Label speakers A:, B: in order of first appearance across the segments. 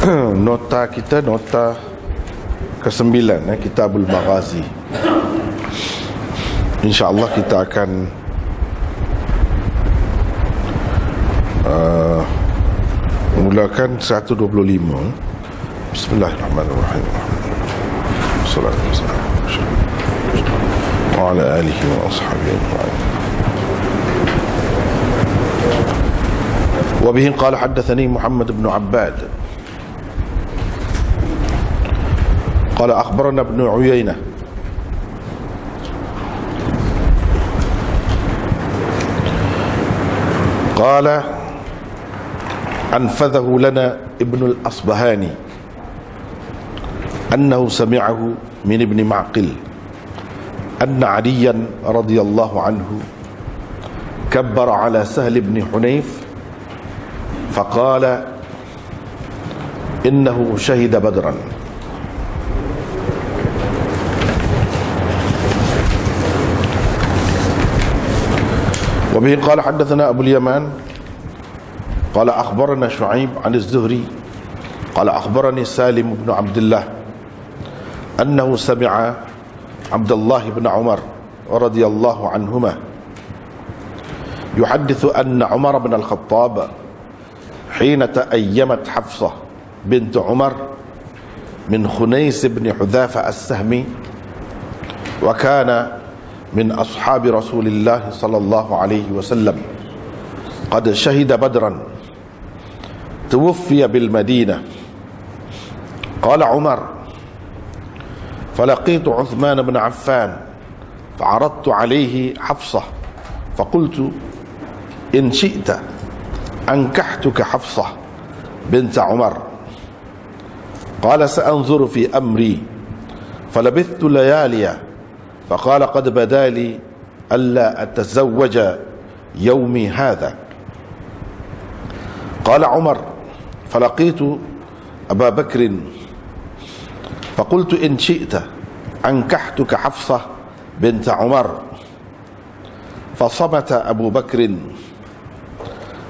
A: Nota kita, nota ke-9, Kitabul Maghazi. InsyaAllah kita akan mulakan 125. Bismillahirrahmanirrahim. Wassalatu wassalamu wa ala alihi wa ashabihi ajma'in. وبه قال حدثني محمد بن عباد قال أخبرنا ابن عيينة قال أنفذه لنا ابن الأصبهاني أنه سمعه من ابن معقل أن عليا رضي الله عنه كبر على سهل بن حنيف فقال إنه شهد بدرا. وبه قال حدثنا أبو اليمان قال أخبرنا شعيب عن الزهري قال أخبرني سالم بن عبد الله أنه سمع عبد الله بن عمر رضي الله عنهما يحدث أن عمر بن الخطاب حين تأيمت حفصة بنت عمر من خنيس بن حذافة السهمي وكان من أصحاب رسول الله صلى الله عليه وسلم قد شهد بدرا توفي بالمدينة. قال عمر فلقيت عثمان بن عفان فعرضت عليه حفصة فقلت إن شئت أنكحتك حفصة بنت عمر. قال سأنظر في أمري. فلبثت ليالي فقال قد بدا لي ألا أتزوج يومي هذا. قال عمر فلقيت أبا بكر فقلت إن شئت أنكحتك حفصة بنت عمر. فصمت أبو بكر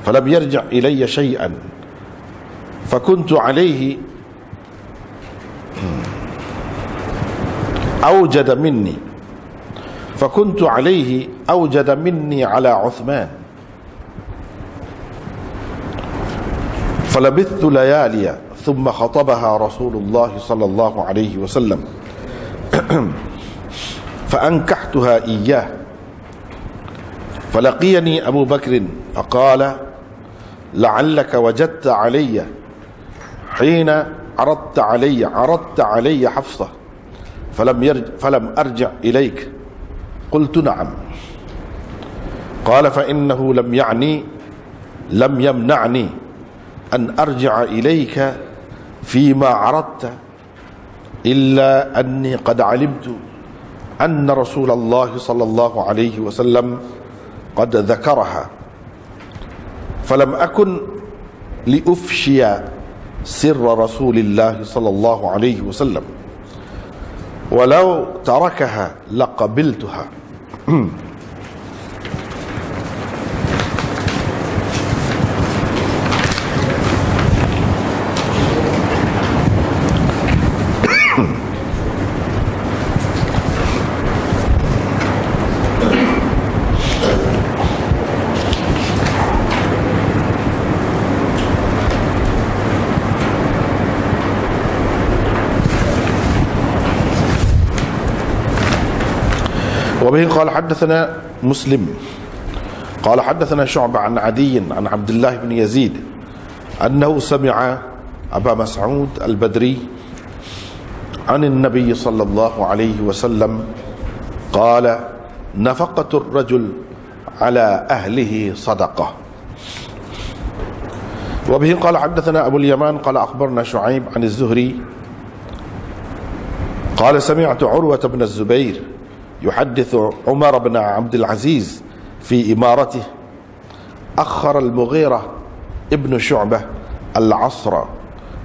A: فلم يرجع إلي شيئا فكنت عليه أوجد مني على عثمان. فلبثت ليالي ثم خطبها رسول الله صلى الله عليه وسلم فأنكحتها إياه. فلقيني أبو بكر فقال لعلك وجدت علي حين عرضت علي حفصة فلم أرجع إليك. قلت نعم. قال فإنه لم يمنعني أن أرجع إليك فيما عرضت إلا أني قد علمت أن رسول الله صلى الله عليه وسلم قد ذكرها فلم أكن لأفشي سر رسول الله صلى الله عليه وسلم ولو تركها لقبلتها. وبه قال حدثنا مسلم قال حدثنا شعبة عن عدي عن عبد الله بن يزيد أنه سمع أبا مسعود البدري عن النبي صلى الله عليه وسلم قال نفقة الرجل على أهله صدقة. وبه قال حدثنا أبو اليمان قال أخبرنا شعيب عن الزهري قال سمعت عروة بن الزبير يحدث عمر بن عبد العزيز في إمارته أخر المغيرة ابن شعبة العصر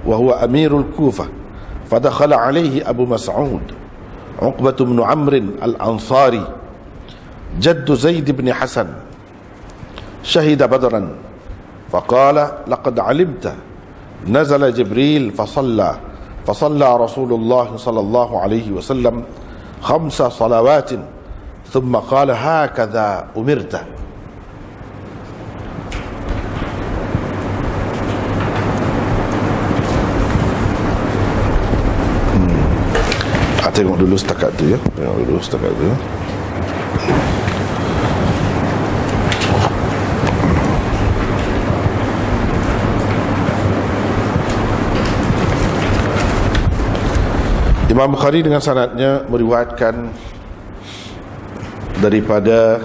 A: وهو أمير الكوفة فدخل عليه أبو مسعود عقبة بن عمرو الأنصاري جد زيد بن حسن شهد بدرا فقال لقد علمت nazala Jibril fasalla Rasulullah sallallahu alaihi wasallam 5 salawatin thumma qala hakadha umirta. Tengok dulu setakat tu ya. Imam Bukhari dengan sanadnya meriwayatkan daripada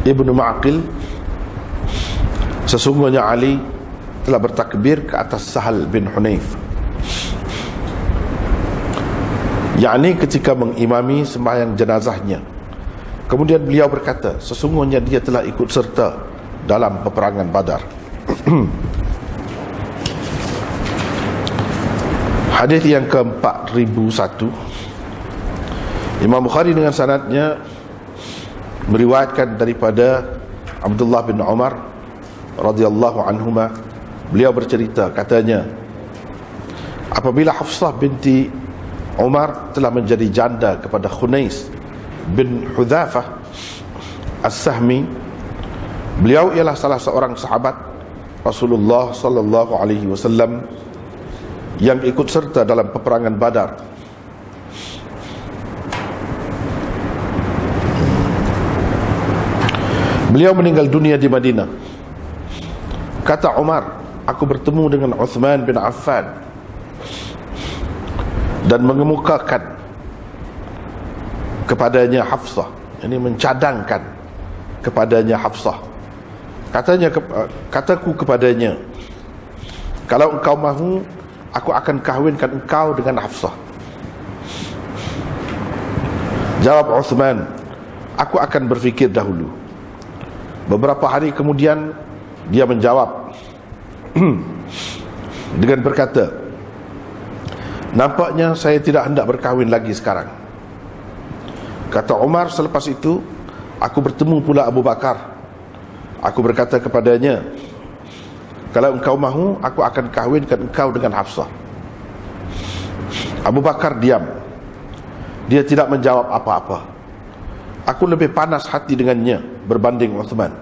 A: Ibnu Ma'qil, sesungguhnya Ali telah bertakbir ke atas Sahal bin Hunayf, yakni ketika mengimami sembahyang jenazahnya. Kemudian beliau berkata, sesungguhnya dia telah ikut serta dalam peperangan Badar. Hadis yang ke-4001, Imam Bukhari dengan sanadnya meriwayatkan daripada Abdullah bin Umar radhiyallahu anhuma, beliau bercerita, katanya, apabila Hafsah binti Umar telah menjadi janda kepada Khunais bin Hudzafah As-Sahmi, beliau ialah salah seorang sahabat Rasulullah sallallahu alaihi wasallam yang ikut serta dalam peperangan Badar. Beliau meninggal dunia di Madinah. Kata Umar, aku bertemu dengan Uthman bin Affan dan mengemukakan kepadanya Hafsah, ini mencadangkan kepadanya Hafsah. Kataku kepadanya, kalau engkau mahu, aku akan kahwinkan engkau dengan Hafsah. Jawab Uthman, aku akan berfikir dahulu. Beberapa hari kemudian dia menjawab dengan berkata, nampaknya saya tidak hendak berkahwin lagi sekarang. Kata Umar, selepas itu aku bertemu pula Abu Bakar. Aku berkata kepadanya, kalau engkau mahu, aku akan kahwinkan engkau dengan Hafsah. Abu Bakar diam. Dia tidak menjawab apa-apa. Aku lebih panas hati dengannya berbanding Uthman.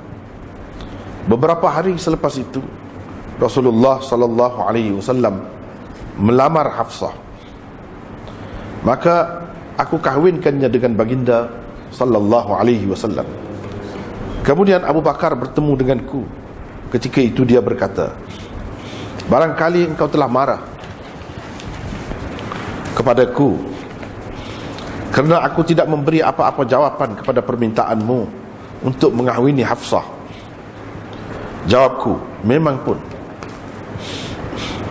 A: Beberapa hari selepas itu, Rasulullah sallallahu alaihi wasallam melamar Hafsah. Maka aku kahwinkannya dengan baginda sallallahu alaihi wasallam. Kemudian Abu Bakar bertemu denganku. Ketika itu dia berkata, barangkali engkau telah marah kepadaku kerana aku tidak memberi apa-apa jawaban kepada permintaanmu untuk mengahwini Hafsah. Jawabku, memang pun.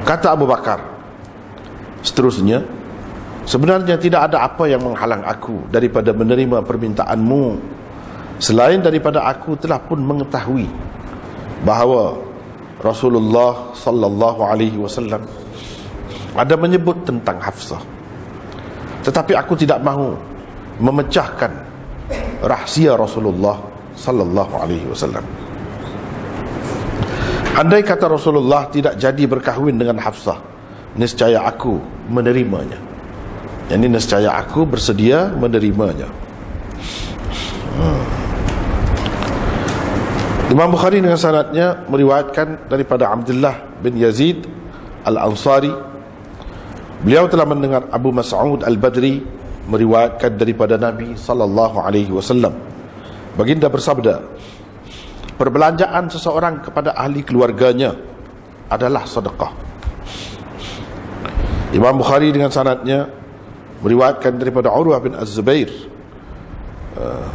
A: Kata Abu Bakar seterusnya, sebenarnya tidak ada apa yang menghalang aku daripada menerima permintaanmu, selain daripada aku telah pun mengetahui bahawa Rasulullah sallallahu alaihi wasallam ada menyebut tentang Hafsah. Tetapi aku tidak mahu memecahkan rahsia Rasulullah sallallahu alaihi wasallam. Andai kata Rasulullah tidak jadi berkahwin dengan Hafsah, niscaya aku menerimanya. Yang ini niscaya aku bersedia menerimanya. Imam Bukhari dengan sanadnya meriwayatkan daripada Abdullah bin Yazid Al-Ansari, beliau telah mendengar Abu Mas'ud Al-Badri meriwayatkan daripada Nabi sallallahu alaihi wasallam. Baginda bersabda, perbelanjaan seseorang kepada ahli keluarganya adalah sedekah. Imam Bukhari dengan sanadnya meriwayatkan daripada Urwah bin Az-Zubair,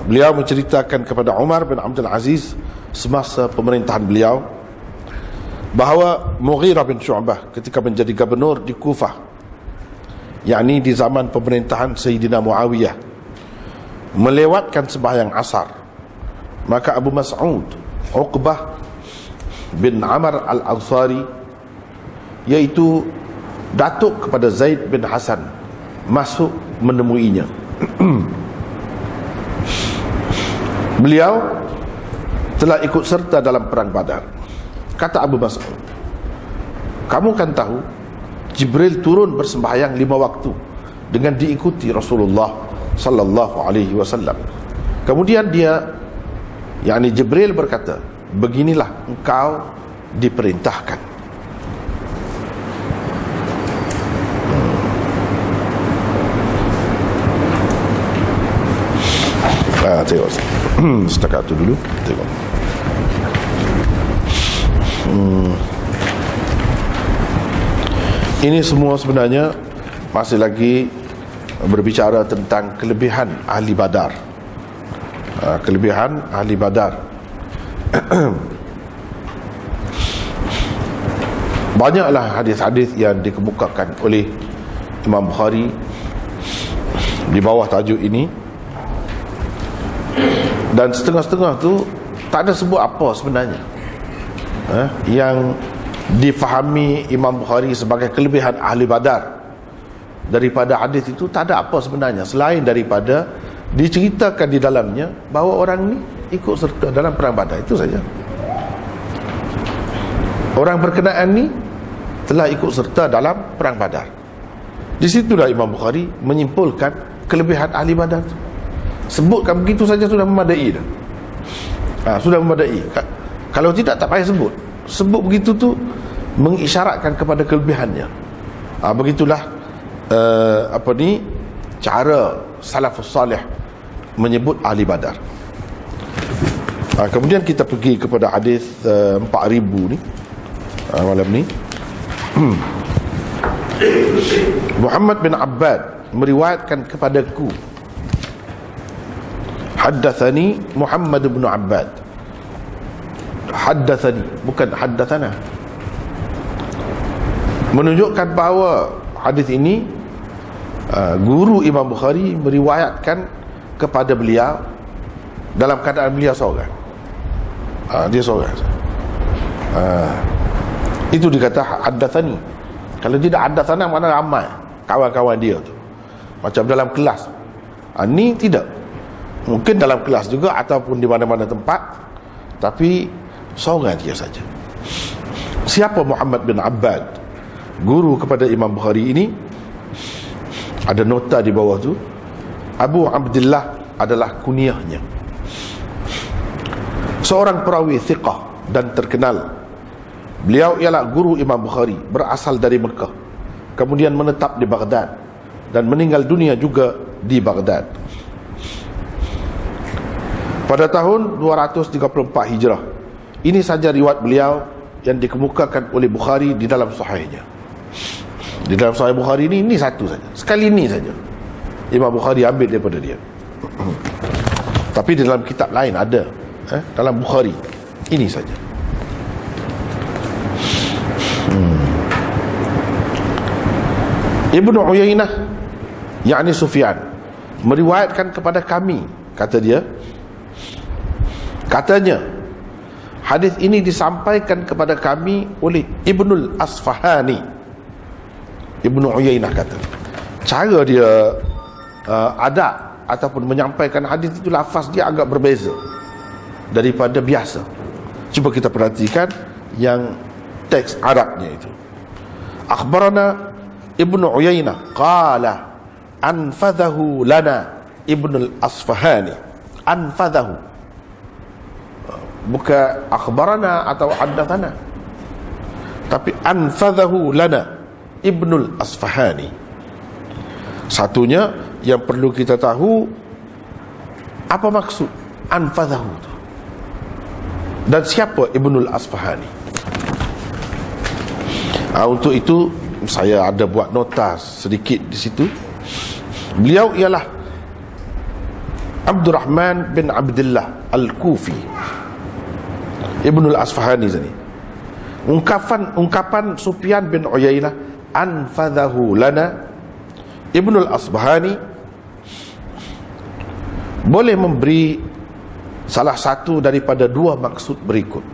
A: beliau menceritakan kepada Umar bin Abdul Aziz semasa pemerintahan beliau bahawa Mughirah bin Syu'bah ketika menjadi gubernur di Kufah, yakni di zaman pemerintahan Sayyidina Muawiyah, melewatkan sembahyang asar. Maka Abu Mas'ud Uqbah bin Amr Al-Ansari, iaitu datuk kepada Zaid bin Hasan, masuk menemuinya. Beliau telah ikut serta dalam perang Badar. Kata Abu Mas'ud, kamu kan tahu Jibril turun bersembahyang 5 waktu dengan diikuti Rasulullah sallallahu alaihi wasallam. Kemudian yakni Jibril berkata, beginilah engkau diperintahkan. Tengok setakat tu dulu. Tengok. Ini semua sebenarnya masih lagi berbicara tentang kelebihan ahli Badar. Kelebihan ahli Badar. Banyaklah hadis-hadis yang dikemukakan oleh Imam Bukhari di bawah tajuk ini, dan setengah-setengah tu tak ada sebut apa sebenarnya yang difahami Imam Bukhari sebagai kelebihan ahli Badar. Daripada hadis itu tak ada apa sebenarnya selain daripada diceritakan di dalamnya bahawa orang ni ikut serta dalam perang Badar. Itu saja. Orang berkenaan ni telah ikut serta dalam perang Badar. Di situlah Imam Bukhari menyimpulkan kelebihan ahli Badar. Sebutkan begitu saja sudah memadai dah. Sudah memadai. Kalau tidak tak payah sebut. Sebut begitu tu mengisyaratkan kepada kelebihannya. Begitulah cara salafus salih menyebut ahli Badar. Kemudian kita pergi kepada hadis 4000 ni malam ni. Muhammad bin Abbad meriwayatkan kepadaku, haddatsani Muhammad bin Abbad. Haddatsani, bukan haddatsana. Menunjukkan bahawa hadis ini guru Imam Bukhari meriwayatkan kepada beliau dalam keadaan beliau seorang. Dia seorang. Itu dikata haddatsani. Kalau tidak haddatsana mana ramai kawan-kawan dia tu. Macam dalam kelas. Ni tidak. Mungkin dalam kelas juga ataupun di mana-mana tempat, tapi seorang dia saja. Siapa Muhammad bin Abbad, guru kepada Imam Bukhari ini? Ada nota di bawah tu. Abu Abdullah adalah kunyahnya. Seorang perawi thiqah dan terkenal. Beliau ialah guru Imam Bukhari, berasal dari Mekah, kemudian menetap di Baghdad dan meninggal dunia juga di Baghdad pada tahun 234 Hijrah. Ini saja riwayat beliau yang dikemukakan oleh Bukhari di dalam sahihnya. Di dalam sahih Bukhari ini satu saja. Sekali ini saja Imam Bukhari ambil daripada dia. Tapi di dalam kitab lain ada. Dalam Bukhari ini saja. Ibnu Uyainah, yakni Sufyan, meriwayatkan kepada kami, kata dia, katanya hadis ini disampaikan kepada kami oleh Ibnul Asfahani. Ibnu Uyainah kata, cara dia adab ataupun menyampaikan hadis itu, lafaz dia agak berbeza daripada biasa. Cuba kita perhatikan yang teks Arabnya itu. Akhbarana Ibnu Uyainah qala anfadhahu lana Ibnul Asfahani. Anfadhahu, bukan akhbarana atau haddathana, tapi anfadhahu lana Ibnul Asfahani. Satunya yang perlu kita tahu, apa maksud anfadhahu itu, dan siapa Ibnul Asfahani. Untuk itu saya ada buat nota sedikit di situ. Beliau ialah Abdurrahman bin Abdullah Al-Kufi, Ibnul Asfahani tadi. Ungkapan Sufyan bin Uyainah anfadhahu lana Ibnul Asfahani boleh memberi salah satu daripada dua maksud berikut.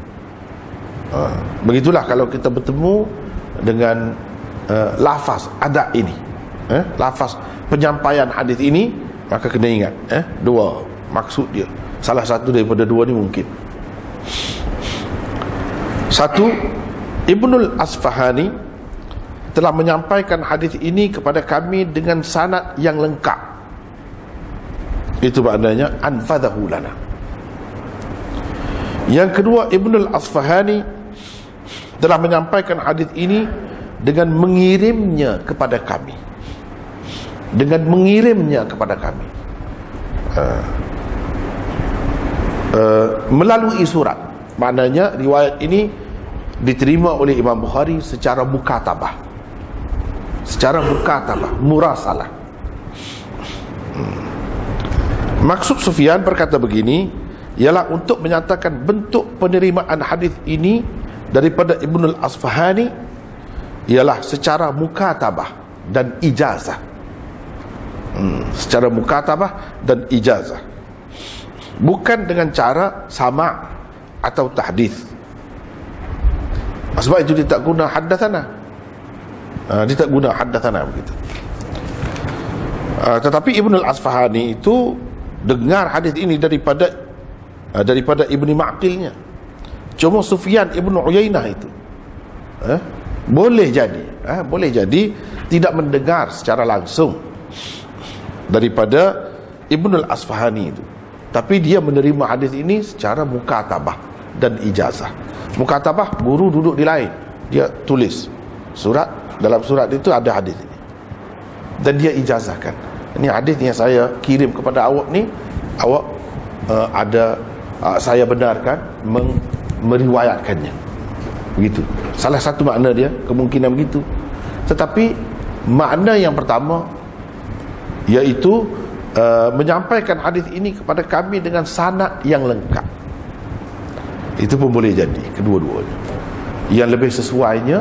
A: Begitulah kalau kita bertemu dengan lafaz adab ini, lafaz penyampaian hadis ini, maka kena ingat dua maksud dia. Salah satu daripada dua ni mungkin. Satu, Ibnul Asfahani telah menyampaikan hadis ini kepada kami dengan sanad yang lengkap. Itu maknanya anfadhahu lana. Yang kedua, Ibnul Asfahani telah menyampaikan hadis ini dengan mengirimnya kepada kami. Dengan mengirimnya kepada kami. Melalui surat. Maknanya riwayat ini diterima oleh Imam Bukhari secara mukatabah. Secara mukatabah, murasalah. Maksud Sufyan berkata begini, ialah untuk menyatakan bentuk penerimaan hadis ini daripada Ibnul Asfahani ialah secara mukatabah dan ijazah. Secara mukatabah dan ijazah, bukan dengan cara sama' atau tahdits. Sebab itu dia tak guna haddatsana. Dia tak guna haddatsana begitu. Tetapi Ibnul Asfahani itu dengar hadis ini daripada Ibni Ma'qilnya. Cuma Sufyan Ibn Uyainah itu boleh jadi tidak mendengar secara langsung daripada Ibnul Asfahani itu, tapi dia menerima hadis ini secara mukatabah dan ijazah. Mukatabah, guru duduk di lain, dia tulis surat, dalam surat itu ada hadis ini dan dia ijazahkan. Ini hadis yang saya kirim kepada awak ni, awak saya benarkan meriwayatkannya. Begitu. Salah satu makna dia, kemungkinan begitu. Tetapi makna yang pertama iaitu menyampaikan hadis ini kepada kami dengan sanad yang lengkap. Itu pun boleh jadi kedua-duanya. Yang lebih sesuainya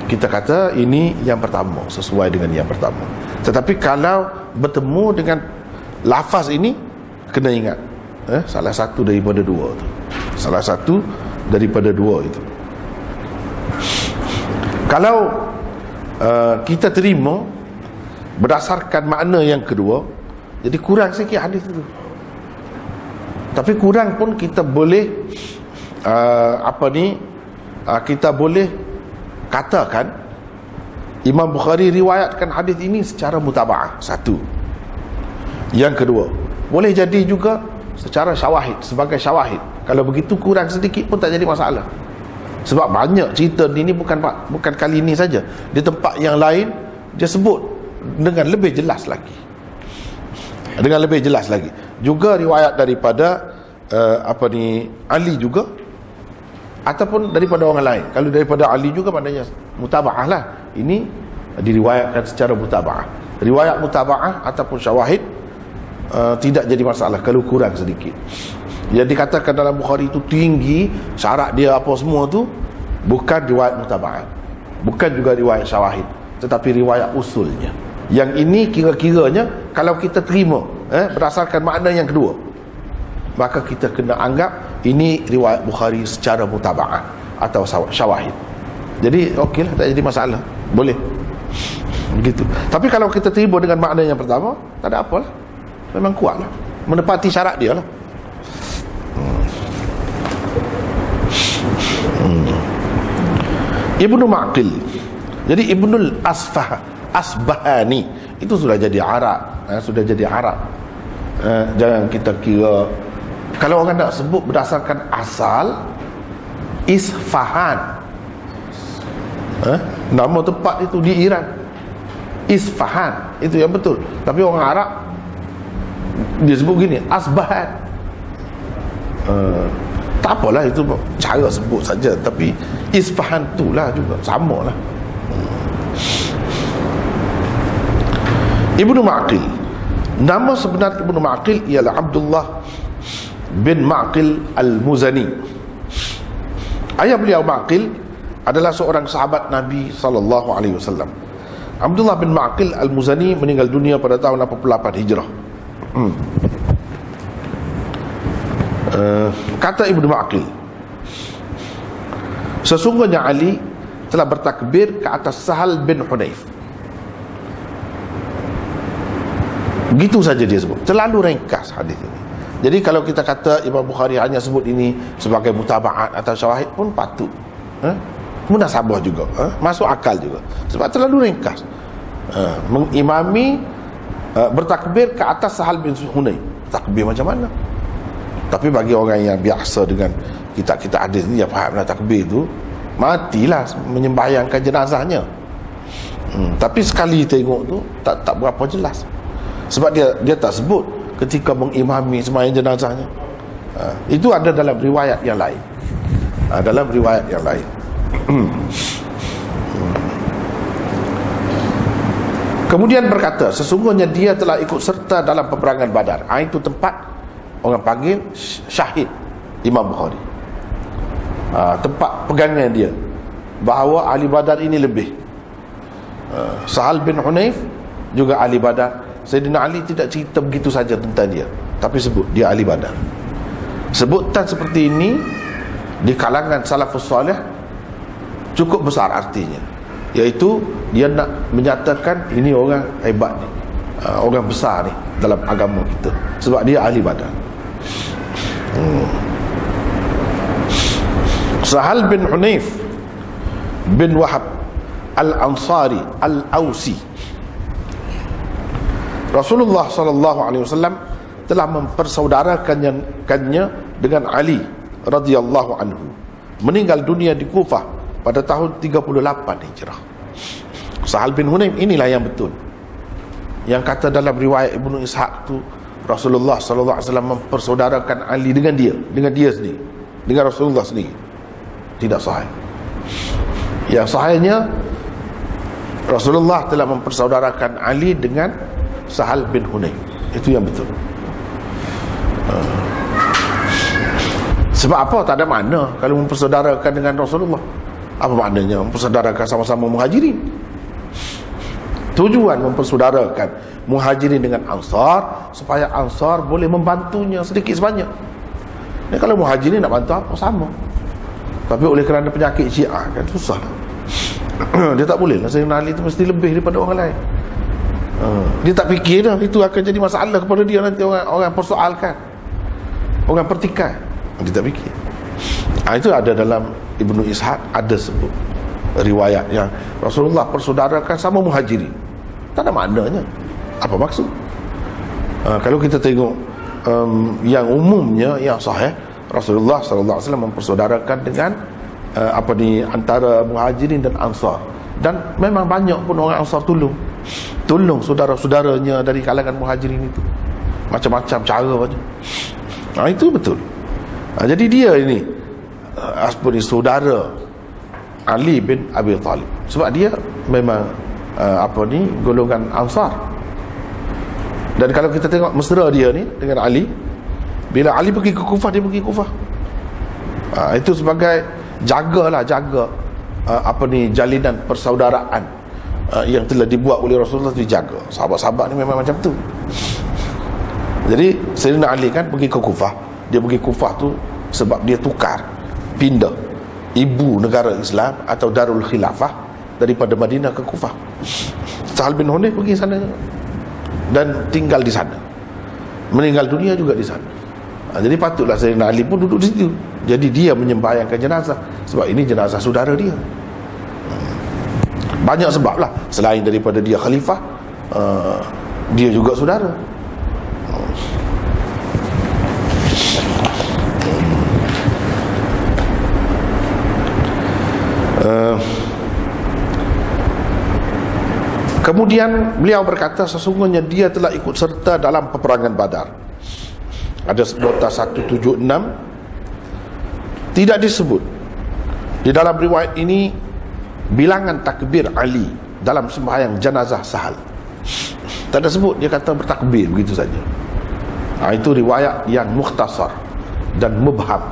A: kita kata ini yang pertama, sesuai dengan yang pertama. Tetapi kalau bertemu dengan lafaz ini, kena ingat salah satu daripada dua itu. Salah satu daripada dua itu. Kalau kita terima berdasarkan makna yang kedua, jadi kurang sikit hadis itu. Tapi kurang pun kita boleh kita boleh katakan Imam Bukhari riwayatkan hadis ini secara mutaba'ah. Satu. Yang kedua, boleh jadi juga secara syawahid, sebagai syawahid. Kalau begitu kurang sedikit pun tak jadi masalah. Sebab banyak cerita ini bukan kali ini saja. Di tempat yang lain dia sebut dengan lebih jelas lagi. Dengan lebih jelas lagi. Juga riwayat daripada Ali juga, ataupun daripada orang lain. Kalau daripada Ali juga maknanya mutaba'ah lah. Ini diriwayatkan secara mutaba'ah. Riwayat mutaba'ah ataupun syawahid tidak jadi masalah kalau kurang sedikit. Yang dikatakan dalam Bukhari itu tinggi, syarat dia apa semua tu, bukan riwayat mutaba'ah, bukan juga riwayat syawahid, tetapi riwayat usulnya. Yang ini kira-kiranya kalau kita terima berdasarkan makna yang kedua, maka kita kena anggap ini riwayat Bukhari secara mutaba'ah atau syawahid. Jadi okeylah, tak jadi masalah, boleh begitu. Tapi kalau kita terima dengan makna yang pertama, tak ada apalah, memang kuatlah, menepati syarat dia lah. Ibnu Ma'qil, jadi Ibnul Asbahani itu sudah jadi Arab, sudah jadi Arab. Jangan kita kira, kalau orang nak sebut berdasarkan asal, Isfahan, nama tempat itu di Iran, Isfahan, itu yang betul. Tapi orang Arab dia sebut gini, Asbahan. Tak apalah, itu cara sebut saja. Tapi Isfahan tu lah juga, sama lah. Ibnu Ma'qil, nama sebenar Ibnu Ma'qil ialah Abdullah bin Ma'qil al-Muzani. Ayah beliau Ma'qil adalah seorang sahabat Nabi SAW. Abdullah bin Ma'qil al-Muzani meninggal dunia pada tahun 88 Hijrah. Kata Ibnu Ma'qil, sesungguhnya Ali telah bertakbir ke atas Sahal bin Hunayf. Begitu saja dia sebut, terlalu ringkas hadis ini. Jadi kalau kita kata Imam Bukhari hanya sebut ini sebagai mutaba'at atau syawahid pun patut, munasabah juga, masuk akal juga, sebab terlalu ringkas. Mengimami bertakbir ke atas Sahal bin Hunayf, takbir macam mana? Tapi bagi orang yang biasa dengan kitab-kitab hadis ni, dia faham lah takbir tu, matilah menyembahyangkan jenazahnya. Tapi sekali tengok tu tak berapa jelas, sebab dia tak sebut ketika mengimami sembahyang jenazahnya. Itu ada dalam riwayat yang lain, dalam riwayat yang lain. Kemudian berkata, sesungguhnya dia telah ikut serta dalam peperangan Badar. Itu tempat orang panggil syahid Imam Bukhari, tempat pegangan dia bahawa ahli Badar ini lebih. Sahal bin Hunayf juga ahli Badar. Sayyidina Ali tidak cerita begitu saja tentang dia, tapi sebut dia ahli Badar. Sebutan seperti ini di kalangan salafus salih cukup besar artinya, iaitu dia nak menyatakan ini orang hebat ni, orang besar ni dalam agama kita, sebab dia ahli Badar. Sahal bin Hunayf bin Wahab Al-Ansari Al-Ausi, Rasulullah SAW telah mempersaudarakannya dengan Ali radhiyallahu anhu, meninggal dunia di Kufah pada tahun 38 Hijrah. Sahal bin Hunayf inilah yang betul, yang kata dalam riwayat Ibnu Ishaq tu Rasulullah SAW mempersaudarakan Ali dengan dia sendiri, dengan Rasulullah sendiri. Tidak sahih. Yang sahihnya Rasulullah telah mempersaudarakan Ali dengan Sahal bin Hunayf. Itu yang betul. Sebab apa? Tak ada makna kalau mempersaudarakan dengan Rasulullah. Apa maknanya mempersaudarakan sama-sama Muhajirin? Tujuan mempersaudarakan Muhajirin dengan Ansar supaya Ansar boleh membantunya sedikit sebanyak. Dan kalau Muhajirin nak bantu apa, sama. Tapi oleh kerana penyakit Syiah kan susah. Dia tak boleh lah, Sayyidina Ali itu mesti lebih daripada orang lain. Dia tak fikir dah itu akan jadi masalah kepada dia nanti, orang persoalkan, orang pertikaian. Dia tak fikir. Itu ada dalam Ibnu Ishaq, ada sebut riwayat yang Rasulullah persaudarakan sama Muhajirin. Tak ada maknanya. Apa maksud? Kalau kita tengok yang umumnya, yang sahih, Rasulullah SAW mempersaudarakan dengan antara Muhajirin dan Ansar. Dan memang banyak pun orang Ansar tolong saudara-saudaranya dari kalangan Muhajirin itu, macam-macam cara macam. Itu betul. Jadi dia ini saudara Ali bin Abi Talib, sebab dia memang golongan Ansar. Dan kalau kita tengok mesra dia ni dengan Ali, bila Ali pergi ke Kufah, dia pergi Kufah. Itu sebagai jaga jalinan persaudaraan yang telah dibuat oleh Rasulullah, dijaga. Sahabat-sahabat ni memang macam tu. Jadi Sayyidina Ali kan pergi ke Kufah. Dia pergi Kufah tu sebab dia pindah ibu negara Islam atau Darul Khilafah daripada Madinah ke Kufah. Sahal bin Hunayf pergi sana dan tinggal di sana, meninggal dunia juga di sana. Jadi patutlah Sayyidina Ali pun duduk di situ. Jadi dia menyembahyangkan jenazah, sebab ini jenazah saudara dia. Banyak sebab lah, selain daripada dia khalifah, dia juga saudara. Kemudian beliau berkata, sesungguhnya dia telah ikut serta dalam peperangan Badar. Ada nota 176. Tidak disebut di dalam riwayat ini bilangan takbir Ali dalam sembahyang jenazah Sahal. Tak ada sebut, dia kata bertakbir begitu saja. Itu riwayat yang mukhtasar dan mubham.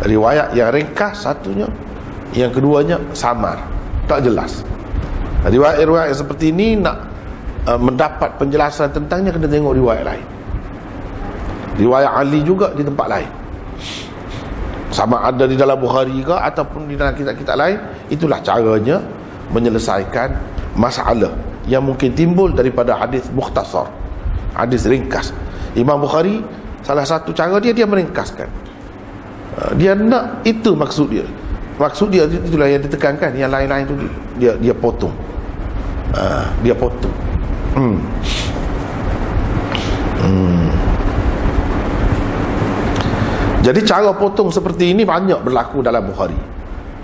A: Riwayat yang ringkas satunya, yang keduanya samar, tak jelas. Riwayat-riwayat seperti ini nak mendapat penjelasan tentangnya, kena tengok riwayat lain. Riwayat Ali juga di tempat lain, sama ada di dalam Bukhari ke ataupun di dalam kitab-kitab lain. Itulah caranya menyelesaikan masalah yang mungkin timbul daripada hadis mukhtasar, hadis ringkas. Imam Bukhari salah satu cara dia meringkaskan. Dia nak, itu maksud dia. Maksud dia itulah yang ditekankan. Yang lain-lain tu dia potong. Dia potong. Jadi cara potong seperti ini banyak berlaku dalam Bukhari,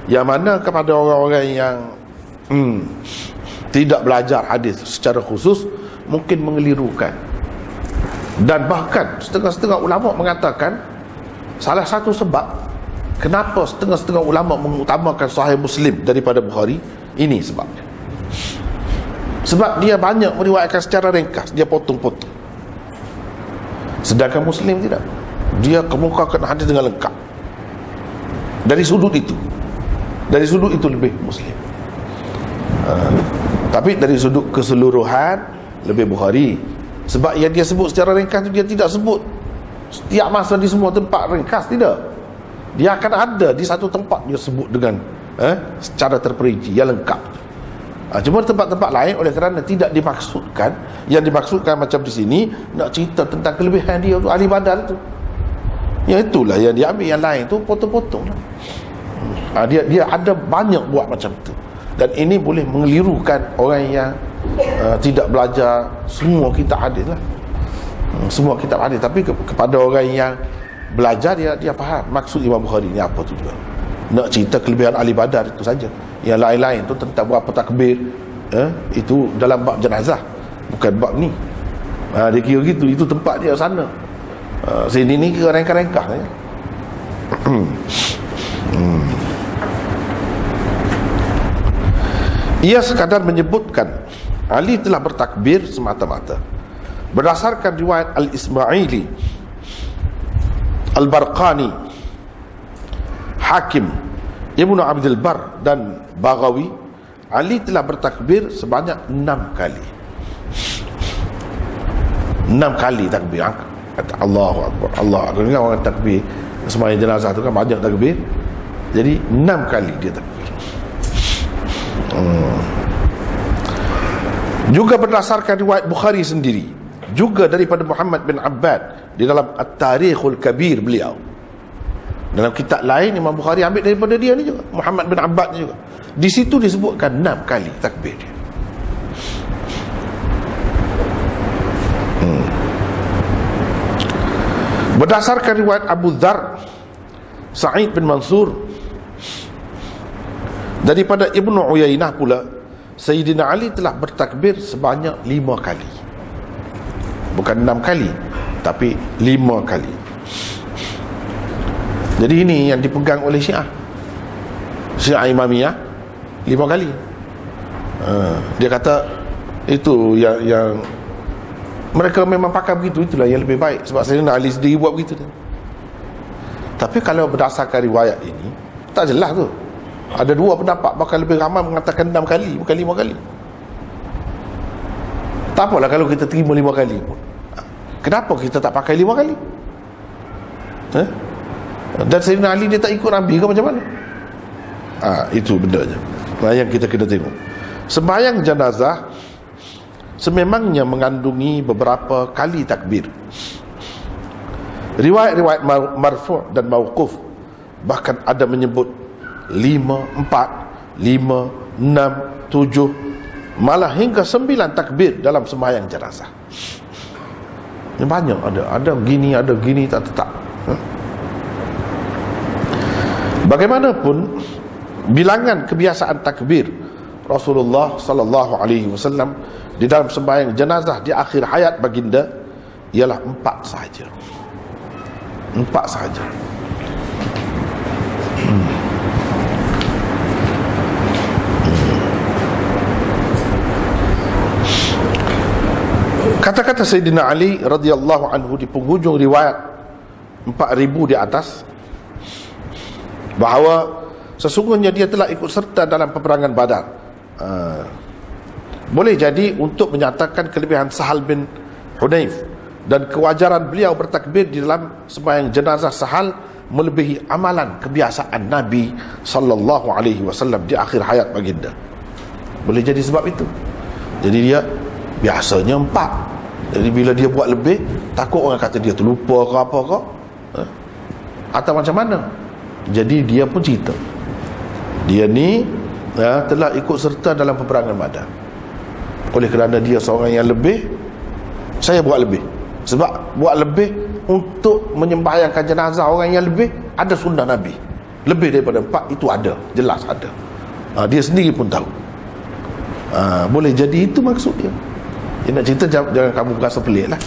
A: yang mana kepada orang-orang yang tidak belajar hadis secara khusus mungkin mengelirukan. Dan bahkan setengah-setengah ulama mengatakan salah satu sebab kenapa setengah-setengah ulama mengutamakan Sahih Muslim daripada Bukhari, ini sebabnya. Sebab dia banyak meriwayatkan secara ringkas, dia potong-potong. Sedangkan Muslim tidak. Dia kemukakan hadis dengan lengkap. Dari sudut itu lebih Muslim. Tapi dari sudut keseluruhan lebih Bukhari. Sebab yang dia sebut secara ringkas itu, dia tidak sebut setiap masa di semua tempat ringkas, tidak. Dia akan ada di satu tempat dia sebut dengan secara terperinci, yang lengkap. Cuma tempat-tempat lain oleh kerana tidak dimaksudkan, yang dimaksudkan macam di sini nak cerita tentang kelebihan dia tu, ahli badal tu, yang itulah yang diambil. Yang lain tu potong-potong lah. Dia ada banyak buat macam tu. Dan ini boleh mengelirukan orang yang tidak belajar semua kitab hadis lah. Semua kitab hadis. Tapi kepada orang yang belajar, dia faham maksud Imam Bukhari ni apa tu juga. Nak cerita kelebihan ahli badar itu saja. Yang lain-lain tu tentang berapa takbir, itu dalam bab jenazah, bukan bab ni. Dia kira gitu, itu tempat dia sana. Sini ni kira rengkah-rengkah ya. Ia sekadar menyebutkan Ali telah bertakbir semata-mata berdasarkan riwayat Al-Ismaili, Al-Barqani, Hakim, Ibnu Abdul Bar dan Baghawi. Ali telah bertakbir sebanyak 6 kali. 6 kali takbir. Kata Allahu Akbar, Allah Akbar. Dengar orang takbir sembahyang jenazah tu kan banyak takbir. Jadi 6 kali dia takbir. Juga berdasarkan riwayat Bukhari sendiri, juga daripada Muhammad bin Abbad di dalam At-Tarikhul Kabir beliau. Dalam kitab lain Imam Bukhari ambil daripada dia ni juga, Muhammad bin Abbad juga. Di situ disebutkan 6 kali takbir dia. Berdasarkan riwayat Abu Dzar, Sa'id bin Mansur, daripada Ibnu Uyainah pula, Sayyidina Ali telah bertakbir sebanyak 5 kali. Bukan 6 kali, tapi 5 kali. Jadi ini yang dipegang oleh Syiah Imamiyah, 5 kali. Dia kata itu yang mereka memang pakai begitu, itulah yang lebih baik. Sebab Sayyidina Ali sendiri buat begitu. Tapi kalau berdasarkan riwayat ini, tak jelas tu. Ada 2 pendapat, bahkan lebih ramai mengatakan 6 kali, bukan 5 kali. Tak apalah kalau kita terima 5 kali pun. Kenapa kita tak pakai 5 kali? Dan Sayyidina Ali dia tak ikut Nabi ke macam mana? Itu benda je yang kita kena tengok. Sembahyang jenazah sememangnya mengandungi beberapa kali takbir. Riwayat-riwayat marfu' dan mauquf bahkan ada menyebut 5, 4, 5, 6, 7, malah hingga 9 takbir dalam sembahyang jenazah. Banyak ada gini, tak tetap. Bagaimanapun bilangan kebiasaan takbir Rasulullah sallallahu alaihi wasallam di dalam sembahyang jenazah di akhir hayat baginda ialah 4 sahaja. 4 sahaja. Kata-kata Sayyidina Ali radhiyallahu anhu di penghujung riwayat 4,000 di atas, bahawa sesungguhnya dia telah ikut serta dalam peperangan Badar. Boleh jadi untuk menyatakan kelebihan Sahal bin Hunayf dan kewajaran beliau bertakbir di dalam sembahyang jenazah Sahal melebihi amalan kebiasaan Nabi sallallahu alaihi wasallam di akhir hayat baginda. Boleh jadi sebab itu. Jadi dia biasanya 4, Jadi bila dia buat lebih, takut orang kata dia terlupa ke apa ke, atau macam mana. Jadi dia pun cerita, dia ni telah ikut serta dalam peperangan Badar. Oleh kerana dia seorang yang lebih, saya buat lebih. Sebab buat lebih untuk menyembahyangkan jenazah orang yang lebih, ada sunnah Nabi. Lebih daripada 4 itu ada, jelas ada. Dia sendiri pun tahu. Boleh jadi itu maksud dia. Dia nak cerita, jangan kamu berasa pelik lah.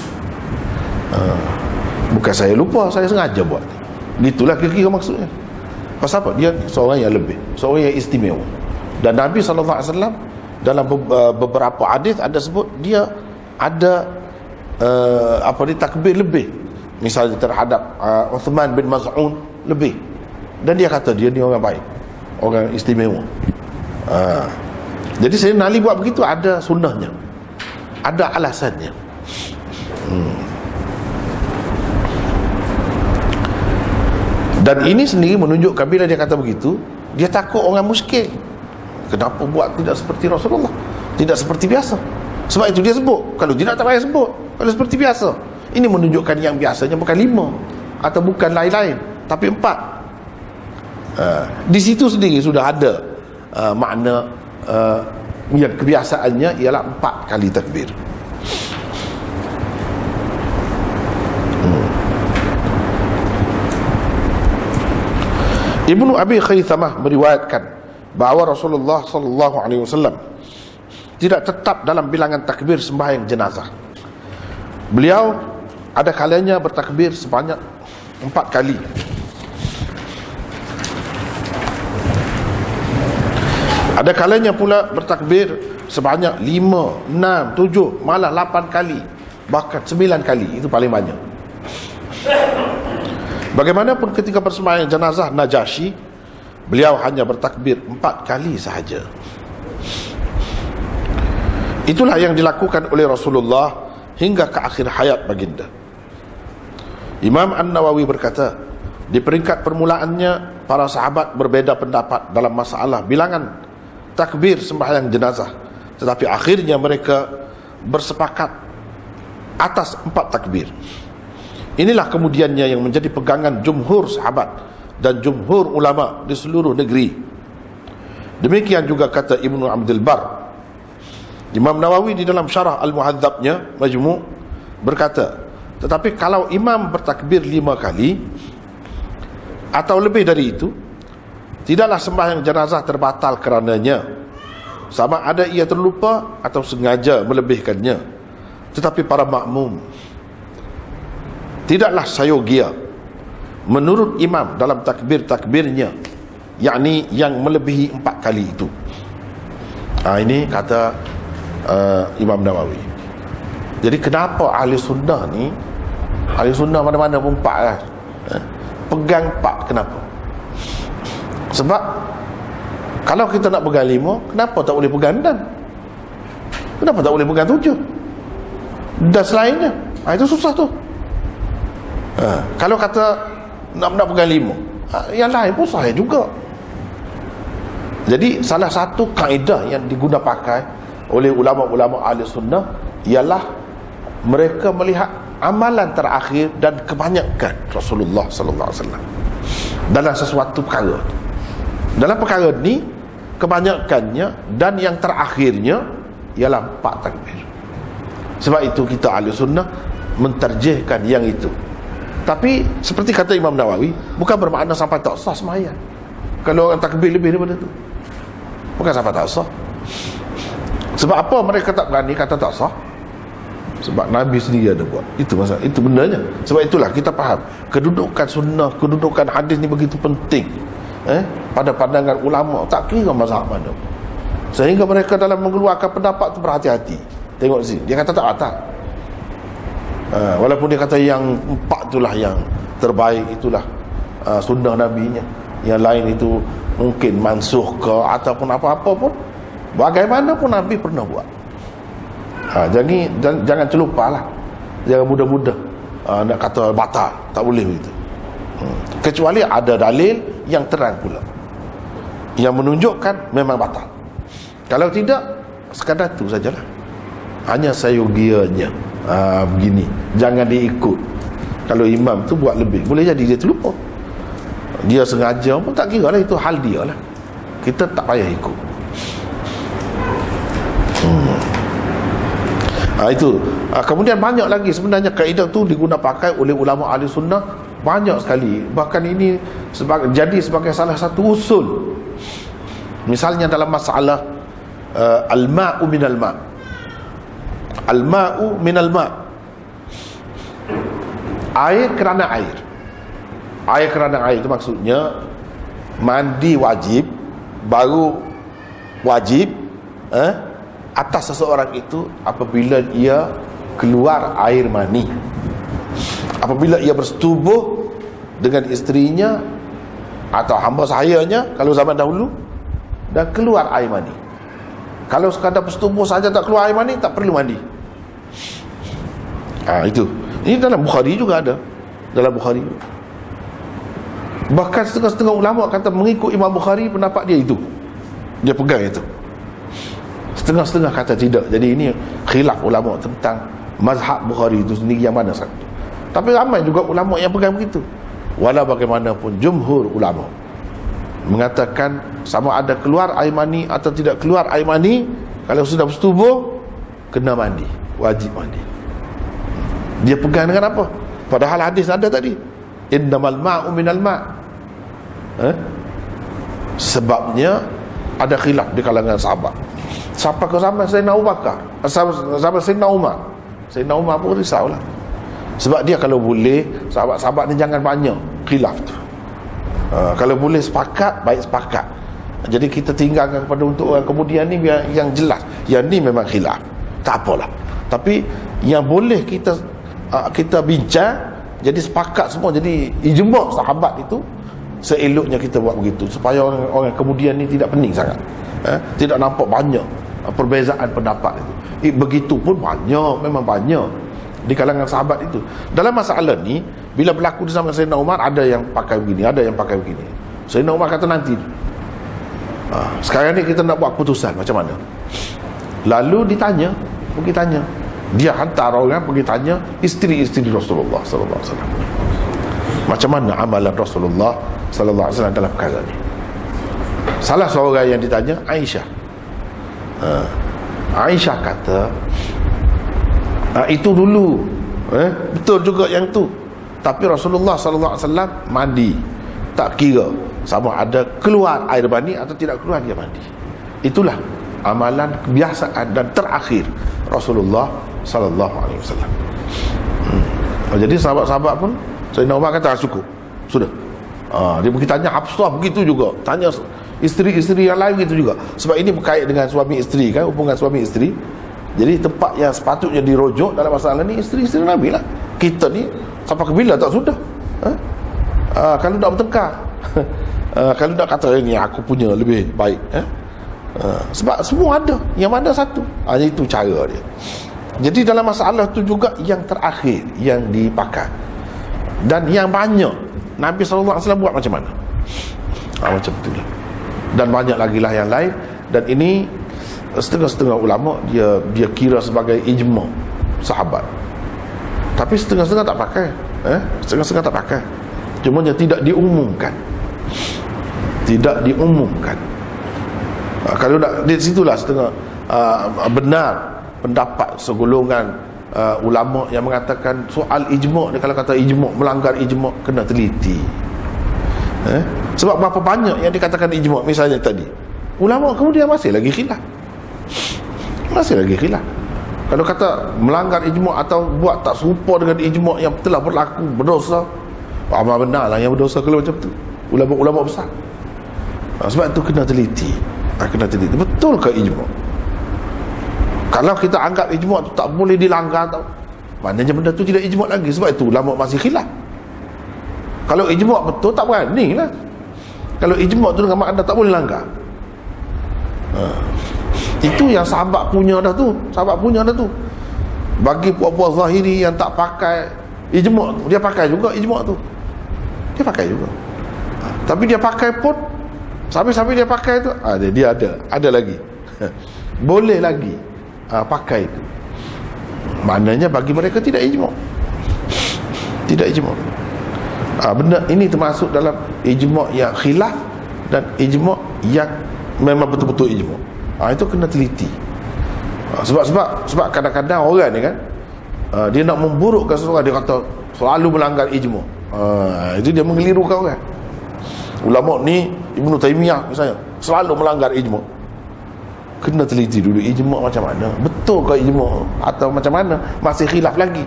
A: Bukan saya lupa, saya sengaja buat. Itulah kira-kira maksudnya. Pasal apa? Dia seorang yang lebih, seorang yang istimewa. Dan Nabi SAW dalam beberapa hadis ada sebut dia ada takbir lebih. Misalnya terhadap Uthman bin Maz'un lebih. Dan dia kata dia ni orang baik, orang istimewa. Jadi saya Ali buat begitu ada sunnahnya, ada alasannya. Dan ini sendiri menunjukkan bila dia kata begitu, dia takut orang muskil. Kenapa buat tidak seperti Rasulullah, tidak seperti biasa? Sebab itu dia sebut. Kalau tidak, tak payah sebut. Kalau seperti biasa, ini menunjukkan yang biasanya bukan 5 atau bukan lain-lain, tapi 4. Di situ sendiri sudah ada makna yang kebiasaannya ialah 4 kali takbir. Ibnu Abi Khaythamah meriwayatkan bahawa Rasulullah sallallahu alaihi wasallam tidak tetap dalam bilangan takbir sembahyang jenazah. Beliau ada kalanya bertakbir sebanyak 4 kali. Ada kalanya pula bertakbir sebanyak 5, 6, 7, malah 8 kali, bahkan 9 kali. Itu paling banyak. Bagaimanapun ketika persembahyang jenazah Najasyi, beliau hanya bertakbir 4 kali sahaja. Itulah yang dilakukan oleh Rasulullah hingga ke akhir hayat baginda. Imam An-Nawawi berkata, di peringkat permulaannya para sahabat berbeza pendapat dalam masalah bilangan takbir sembahyang jenazah, tetapi akhirnya mereka bersepakat atas 4 takbir. Inilah kemudiannya yang menjadi pegangan jumhur sahabat dan jumhur ulama di seluruh negeri. Demikian juga kata Ibnu Abdul Bar. Imam Nawawi di dalam syarah Al-Muhadzabnya Majmu' berkata, tetapi kalau imam bertakbir 5 kali atau lebih dari itu, tidaklah sembahyang jenazah terbatal kerananya, sama ada ia terlupa atau sengaja melebihkannya. Tetapi para makmum tidaklah sayogia menurut imam dalam takbir-takbirnya, yakni yang melebihi 4 kali itu. Ini kata Imam Nawawi. Jadi kenapa ahli sunnah ni, ahli sunnah mana-mana pun 4 lah, pegang 4. Kenapa? Sebab kalau kita nak pegang 5, kenapa tak boleh pegang 6? Kenapa tak boleh pegang 7 dan selainnya? Itu susah tu. Kalau kata nak pegang 5, yang lain pun sahih juga. Jadi salah satu kaedah yang diguna pakai oleh ulama-ulama ahli sunnah ialah mereka melihat amalan terakhir dan kebanyakan Rasulullah sallallahu alaihi wasallam dalam sesuatu perkara. Dalam perkara ni kebanyakannya dan yang terakhirnya ialah 4 takbir. Sebab itu kita ahli sunnah mentarjihkan yang itu. Tapi seperti kata Imam Nawawi, bukan bermakna sampai tak sah sembahyang kalau orang takbir lebih daripada itu. Bukan sampai tak sah. Sebab apa mereka tak berani kata tak sah? Sebab Nabi sendiri ada buat. Itu masalah, itu bendanya. Sebab itulah kita faham kedudukan sunnah, kedudukan hadis ni begitu penting pada pandangan ulama, tak kira mazhab mana. Sehingga mereka dalam mengeluarkan pendapat tu berhati-hati. Tengok sini, dia kata tak batal. Walaupun dia kata yang 4 itulah yang terbaik, itulah sunnah Nabi-Nya, yang lain itu mungkin mansuh ke ataupun apa-apa pun, bagaimanapun Nabi pernah buat. Jadi jangan celupalah, jangan mudah-mudah nak kata batal, tak boleh begitu. Kecuali ada dalil yang terang pula yang menunjukkan memang batal. Kalau tidak, sekadar tu sajalah, hanya sayogianya. Begini, jangan diikut. Kalau imam tu buat lebih, boleh jadi dia terlupa, dia sengaja pun tak kira lah, itu hal dia lah, kita tak payah ikut. Itu. Kemudian banyak lagi sebenarnya kaedah tu diguna pakai oleh ulama ahli sunnah banyak sekali. Bahkan ini jadi sebagai salah satu usul. Misalnya dalam masalah al-ma'u minal ma'. Al-ma'u minal ma'. Air kerana air. Air kerana air itu maksudnya mandi wajib, baru wajib atas seseorang itu apabila ia keluar air mani. Apabila ia bersetubuh dengan isterinya atau hamba sahayanya kalau zaman dahulu, dan keluar air mani. Kalau sekadar bersetubuh saja tak keluar air mani, tak perlu mandi. Itu. Ini dalam Bukhari juga ada. Dalam Bukhari. Bahkan setengah-setengah ulama kata mengikut Imam Bukhari, pendapat dia itu. Dia pegang itu. Setengah-setengah kata tidak. Jadi ini khilaf ulama tentang mazhab Bukhari itu sendiri yang mana satu. Tapi ramai juga ulama yang pegang begitu. Walau bagaimanapun jumhur ulama mengatakan sama ada keluar air mani atau tidak keluar air mani, kalau sudah bersetubuh kena mandi, wajib mandi. Dia pegang dengan apa? Padahal hadis ada tadi, innamal ma'u minal ma'. Sebabnya ada khilaf di kalangan sahabat. Siapa ke zaman Sayyidina Abu Bakar, sahabat Sayyidina Umar. Sayyidina Umar pun risaulah. Sebab dia kalau boleh, sahabat-sahabat ni jangan banyak khilaf tu. Kalau boleh sepakat, baik sepakat. Jadi kita tinggalkan kepada untuk orang kemudian ni yang jelas. Yang ni memang khilaf, tak apalah. Tapi yang boleh kita bincang, jadi sepakat semua, jadi ijma' sahabat itu, seeloknya kita buat begitu supaya orang kemudian ni tidak pening sangat. Tidak nampak banyak perbezaan pendapat itu. Begitu pun banyak, memang banyak di kalangan sahabat itu. Dalam masalah ni, bila berlaku di zaman Sayyidina Umar, ada yang pakai begini, ada yang pakai begini. Sayyidina Umar kata nanti. Sekarang ni kita nak buat keputusan macam mana. Lalu ditanya, pergi tanya. Dia hantar orang pergi tanya isteri-isteri Rasulullah sallallahu alaihi wasallam. Macam mana amalan Rasulullah sallallahu alaihi wasallam dalam perkara ni. Salah seorang yang ditanya Aisyah. Aisyah kata, itu dulu betul juga yang tu, tapi Rasulullah sallallahu alaihi wasallam mandi, tak kira sama ada keluar air mani atau tidak keluar, dia mandi. Itulah amalan kebiasaan dan terakhir Rasulullah sallallahu alaihi wasallam. Jadi sahabat-sahabat pun, Sayyidina Umar kata cukup, sudah. Dia pergi tanya Hafsah begitu juga, tanya isteri-isteri yang lain begitu juga. Sebab ini berkait dengan suami isteri kan, hubungan suami isteri. Jadi tempat yang sepatutnya dirujuk dalam masalah ni isteri-isteri Nabi lah. Kita ni sampai ke bila tak sudah. Kalau tak bertengkar, kalau tak kata ini aku punya lebih baik, sebab semua ada, yang mana satu. Itu cara dia. Jadi dalam masalah tu juga yang terakhir yang dipakai, dan yang banyak Nabi SAW buat macam mana, macam tu lah. Dan banyak lagi lah yang lain. Dan ini setengah-setengah ulama dia kira sebagai ijma' sahabat, tapi setengah-setengah tak pakai. Setengah-setengah tak pakai, cuma dia tidak diumumkan. Tidak diumumkan. Kalau tak, di situlah setengah benar pendapat segolongan ulama yang mengatakan soal ijma' ni, kalau kata ijma', melanggar ijma', kena teliti. Sebab berapa banyak yang dikatakan ijma', misalnya tadi, ulama kemudian masih lagi khilaf. Masih lagi khilaf. Kalau kata melanggar ijma' atau buat tak serupa dengan ijma' yang telah berlaku, berdosa, amal benar lah yang berdosa kalau macam tu, ulama-ulama besar. Sebab itu kena teliti. Kena teliti, betul ke ijma'? Kalau kita anggap ijma' tu tak boleh dilanggar, maknanya benda tu tidak ijma' lagi. Sebab itu ulama masih khilaf. Kalau ijma' betul, tak berani lah. Kalau ijma' tu dengan makna tak boleh langgar, itu yang sahabat punya dah tu. Sahabat punya dah tu. Bagi puak-puak zahiri yang tak pakai ijma' tu, dia pakai juga ijma' tu. Dia pakai juga. Tapi dia pakai pun, sampai-sampai dia pakai tu, dia ada lagi boleh lagi pakai itu. Maknanya bagi mereka tidak ijma'. Tidak ijma'. Benda ini termasuk dalam ijma' yang khilaf dan ijma' yang memang betul-betul ijma'. Itu kena teliti. Sebab kadang-kadang orang ni kan, dia nak memburukkan seseorang, dia kata selalu melanggar ijma'. Itu dia mengelirukan orang. Ulama ni Ibnu Taimiyah misalnya selalu melanggar ijma'. Kena teliti dulu ijma' macam mana, betul ke ijma' atau macam mana, masih khilaf lagi.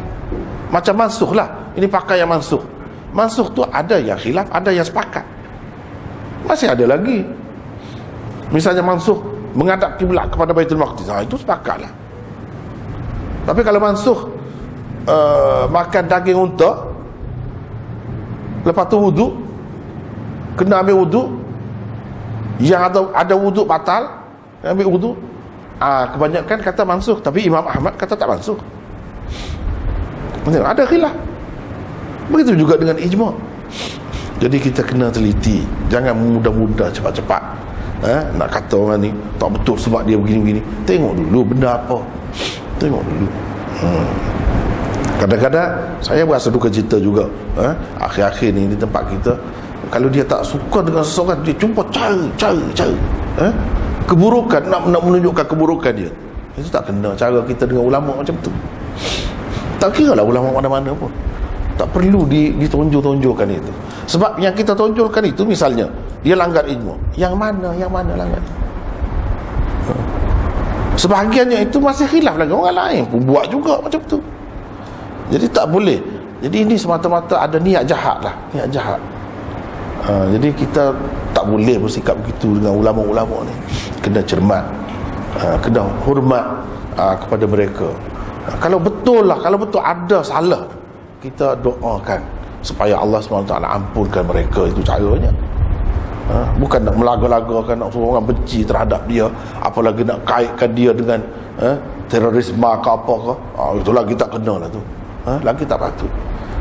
A: Macam mansukh lah, ini pakai yang mansukh. Mansukh tu ada yang khilaf, ada yang sepakat, masih ada lagi. Misalnya mansukh menghadap kiblat kepada Baitul Maqdis, itu sepakat lah. Tapi kalau mansukh makan daging unta, lepas tu wudu, kena ambil wudu, yang ada wudu batal, ambil wudu. Kebanyakan kata mansukh, tapi Imam Ahmad kata tak mansukh. Ada khilaf. Begitu juga dengan ijma'. Jadi kita kena teliti, jangan mudah-mudah cepat-cepat nak kata orang ni tak betul sebab dia begini-begini. Tengok dulu benda apa, tengok dulu. Kadang-kadang saya berasa duka cita juga, akhir-akhir ni di tempat kita, kalau dia tak suka dengan seseorang, dia cuba cara keburukan, nak menunjukkan keburukan dia. Itu tak kena cara kita dengan ulama macam tu. Tak kira lah ulama mana-mana pun, tak perlu ditonjol-tonjolkan itu. Sebab yang kita tonjolkan itu, misalnya dia langgar ijma', yang mana langgar. Sebahagiannya itu masih khilaf lagi, orang lain pun buat juga macam tu. Jadi tak boleh. Jadi ini semata-mata ada niat jahat lah, niat jahat. Jadi kita tak boleh bersikap begitu dengan ulama-ulama ni. Kena cermat, kena hormat kepada mereka. Kalau betul ada salah, kita doakan supaya Allah SWT ampunkan mereka. Itu caranya. Bukan nak melaga-lagakan, nak suruh orang benci terhadap dia, apalagi nak kaitkan dia dengan terorisme ke apa ke. Itu lagi tak kena lah tu. Lagi tak patut.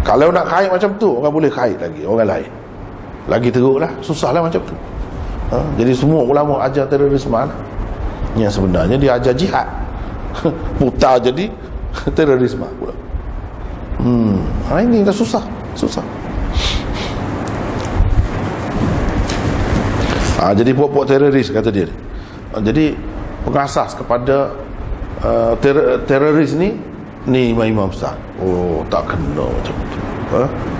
A: Kalau nak kait macam tu, orang boleh kait lagi orang lain, lagi teruk lah, susah lah macam tu. Jadi semua ulama ajar terorisme lah. Yang sebenarnya dia ajar jihad. Putar jadi terorisme pula. Ini dah susah. Jadi puak-puak teroris kata dia. Jadi pengasas kepada teroris ni imam-imam besar. Tak kena macam tu.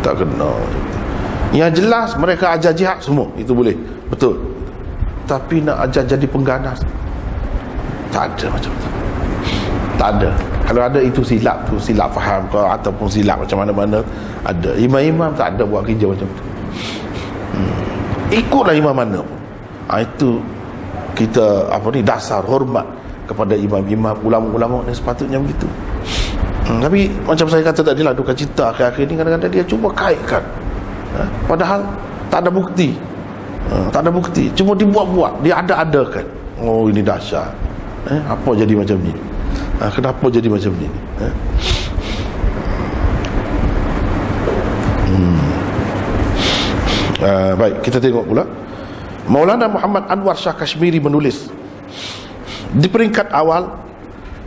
A: Tak kena macam tu. Yang jelas mereka ajar jihad semua, itu boleh, betul. Tapi nak ajar jadi pengganas, tak ada macam tu. Tak ada. Kalau ada itu silap faham ke, ataupun silap macam mana-mana, ada. Imam-imam tak ada buat kerja macam tu. Ikutlah imam mana pun. Itu kita dasar hormat kepada imam-imam, ulama-ulama ni sepatutnya begitu. Tapi macam saya kata tadi lah, duka cita akhir-akhir ni kadang-kadang dia cuba kaitkan, padahal tak ada bukti. Tak ada bukti, cuma dibuat-buat, dia ada-adakan. Ini dahsyat. Apa jadi macam ni? Kenapa jadi macam ni? Baik, kita tengok pula. Maulana Muhammad Anwar Shah Kashmiri menulis, di peringkat awal,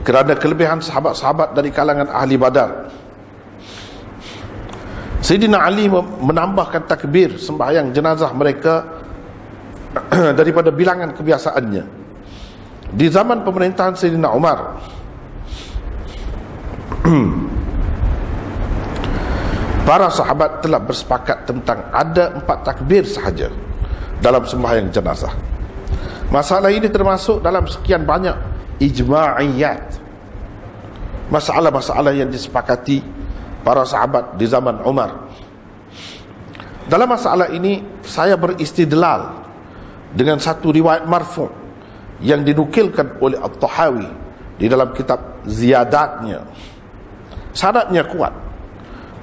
A: kerana kelebihan sahabat-sahabat dari kalangan ahli Badar, Sayyidina Ali menambahkan takbir sembahyang jenazah mereka daripada bilangan kebiasaannya. Di zaman pemerintahan Sayyidina Umar, para sahabat telah bersepakat tentang ada 4 takbir sahaja dalam sembahyang jenazah. Masalah ini termasuk dalam sekian banyak ijma'iyat, masalah-masalah yang disepakati para sahabat di zaman Umar. Dalam masalah ini saya beristidlal dengan satu riwayat marfu' yang dinukilkan oleh At-Tahawi di dalam kitab Ziyadatnya. Syaratnya kuat.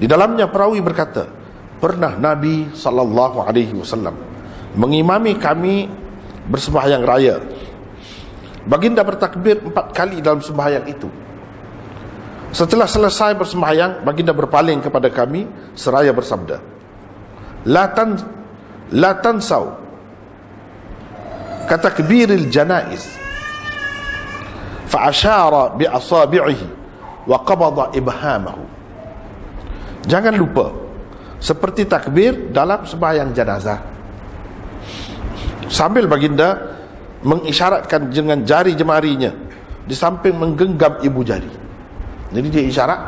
A: Di dalamnya perawi berkata, pernah Nabi SAW mengimami kami bersembahyang raya. Baginda bertakbir 4 kali dalam sembahyang itu. Setelah selesai bersembahyang, baginda berpaling kepada kami seraya bersabda, La tansaw katakbiril janaiz, fa ashara bi asabi'ihi wa qabada ibhamahu. Jangan lupa, seperti takbir dalam sembahyang jenazah, sambil baginda mengisyaratkan dengan jari jemarinya di samping menggenggam ibu jari. Jadi dia isyarat,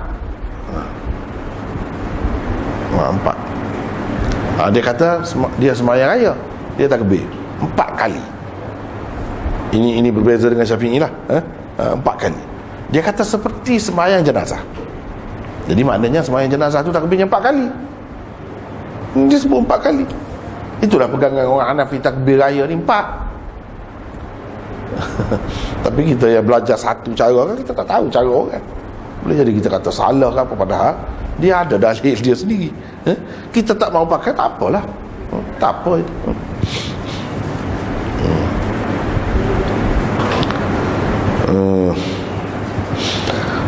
A: empat. Dia kata dia sembahyang raya, dia takbir 4 kali. Ini berbeza dengan Syafi'i lah, 4 kali. Dia kata seperti sembahyang jenazah. Jadi maknanya sembahyang jenazah tu takbirnya 4 kali. Dia sebut 4 kali. Itulah pegangan orang Hanafi, takbir raya ni 4. Tapi kita yang belajar satu cara kan, kita tak tahu cara orang. Boleh jadi kita kata salah ke apa, padahal dia ada dalil dia sendiri. Kita tak mau pakai, tak apalah, tak apa itu.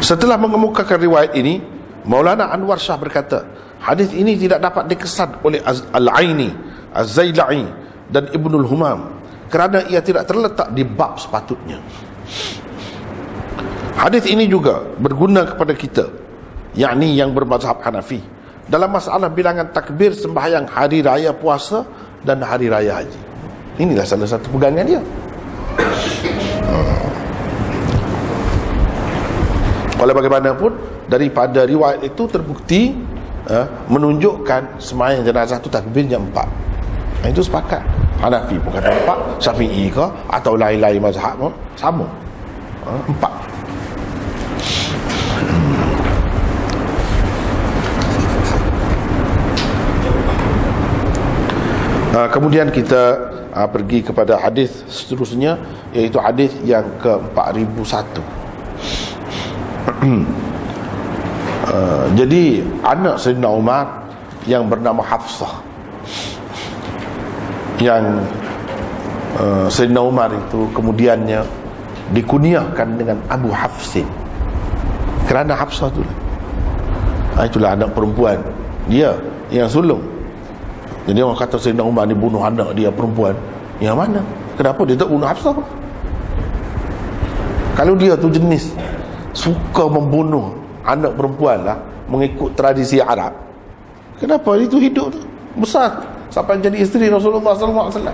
A: Setelah mengemukakan riwayat ini, Maulana Anwar Shah berkata, hadis ini tidak dapat dikesan oleh Al-Aini, Az-Zailai dan Ibnul Humam kerana ia tidak terletak di bab sepatutnya. Hadis ini juga berguna kepada kita, yakni yang bermazhab Hanafi, dalam masalah bilangan takbir sembahyang hari raya puasa dan hari raya haji. Inilah salah satu pegangan dia. Walau bagaimanapun, daripada riwayat itu terbukti menunjukkan sembahyang jenazah itu takbirnya 4. Itu sepakat. Hanafi pun kata 4, Syafi'i ke atau lain-lain mazhab pun sama, 4. Kemudian kita pergi kepada hadis seterusnya, iaitu hadis yang ke-4001. Jadi anak Sayyidina Umar yang bernama Hafsah, yang Sayyidina Umar itu kemudiannya dikuniahkan dengan Abu Hafsin kerana Hafsah tu, itulah anak perempuan dia yang sulung. Jadi orang kata Sayyidina Umar ni bunuh anak dia perempuan. Yang mana? Kenapa dia tak bunuh Hafsah? Kalau dia tu jenis suka membunuh anak perempuan lah, mengikut tradisi Arab, kenapa dia tu hidup tu besar sampai jadi isteri Rasulullah SAW?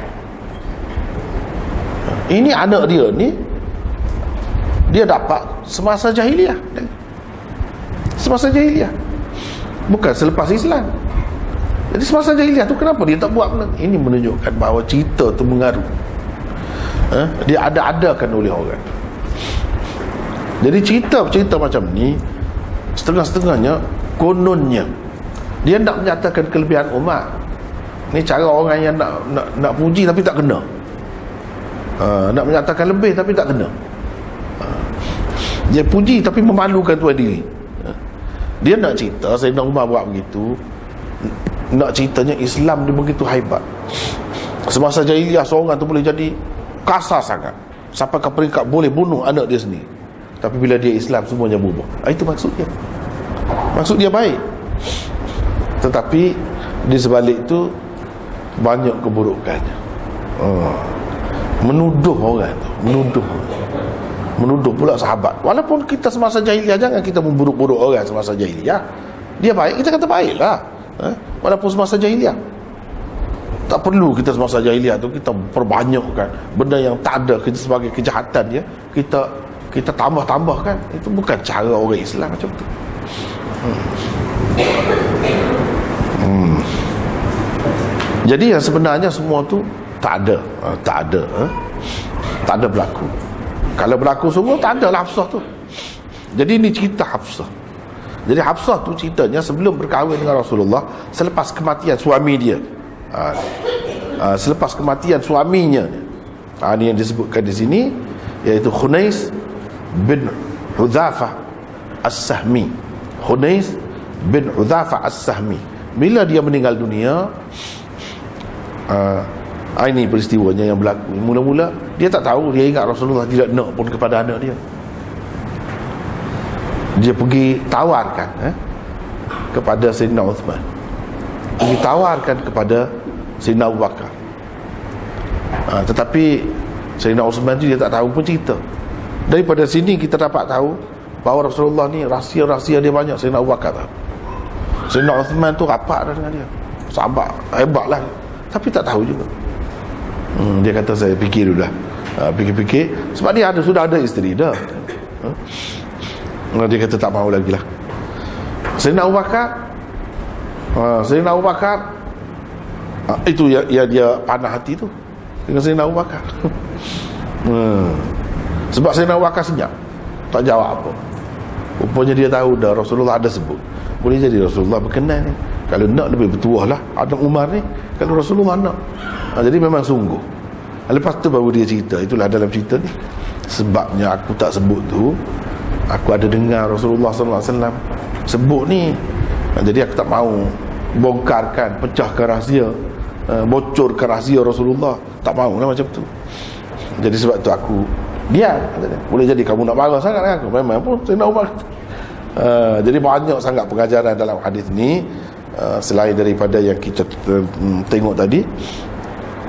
A: Ini anak dia ni, dia dapat semasa jahiliah. Semasa jahiliah, bukan selepas Islam. Jadi semasa jahiliah tu kenapa dia tak buat benda? Ini menunjukkan bahawa cerita tu mengaruh, dia ada-adakan oleh orang. Jadi cerita-cerita macam ni setengah-setengahnya kononnya dia nak menyatakan kelebihan Umar. Ni cara orang yang nak puji tapi tak kena, nak menyatakan lebih tapi tak kena. Dia puji tapi memalukan tuan diri. Dia nak cerita Sayyidina Umar buat begitu, nak ceritanya Islam dia begitu hebat. Semasa jahiliah seorang tu boleh jadi kasar sangat sampai ke peringkat boleh bunuh anak dia sendiri. Tapi bila dia Islam semuanya berubah. Itu maksud dia. Maksud dia baik. Tetapi di sebalik itu banyak keburukannya. Menuduh orang tu, menuduh pula sahabat. Walaupun kita semasa jahiliah, jangan kita memburuk-buruk orang semasa jahiliah. Dia baik, kita kata baiklah. Walaupun semasa jahiliah, tak perlu kita semasa jahiliah tu kita perbanyakkan benda yang tak ada kita sebagai kejahatan dia, kita tambah-tambahkan. Itu bukan cara orang Islam macam tu. Jadi yang sebenarnya semua tu tak ada berlaku. Kalau berlaku semua, tak ada lah Hafsah tu. Jadi ini cerita Hafsah. Jadi Hafsah tu ceritanya sebelum berkahwin dengan Rasulullah, selepas kematian suami dia, selepas kematian suaminya, ini yang disebutkan di sini, iaitu Khunais bin Hudzafah As-Sahmi. Khunais bin Hudzafah As-Sahmi, bila dia meninggal dunia, ini peristiwanya yang berlaku. Mula-mula dia tak tahu, dia ingat Rasulullah tidak nak pun kepada anak dia. Dia pergi tawarkan kepada Sayyidina Uthman, pergi tawarkan kepada Sayyidina Abu Bakar. Tetapi Sayyidina Uthman tu dia tak tahu pun cerita. Daripada sini kita dapat tahu bahawa Rasulullah ni rahsia-rahsia dia banyak. Sayyidina Abu Bakar tahu. Sayyidina Uthman tu rapat dah dengan dia, sahabat hebat lah, tapi tak tahu juga. Dia kata saya fikir dulu lah. Fikir-fikir, sebab dia sudah ada isteri dah. Dia kata tak mahu lagi lah. Sayyidina Abu Bakar itu ya dia panah hati tu dengan Sayyidina Abu Bakar. Sebab Sayyidina Abu Bakar senyap, tak jawab apa. Rupanya dia tahu dah Rasulullah ada sebut. Boleh jadi Rasulullah berkenan ni. Kalau nak lebih bertuah lah Adam Umar ni, kalau Rasulullah nak. Jadi memang sungguh. Lepas tu baru dia cerita. Itulah dalam cerita ni, sebabnya aku tak sebut tu, aku ada dengar Rasulullah SAW sebut ni. Jadi aku tak mahu bongkarkan, pecahkan rahsia, bocorkan rahsia Rasulullah. Tak mahu lah macam tu. Jadi sebab tu aku diam. Boleh jadi kamu nak marah sangat dengan aku. Memang pun saya nak marah. Jadi banyak sangat pengajaran dalam hadis ni, selain daripada yang kita tengok tadi.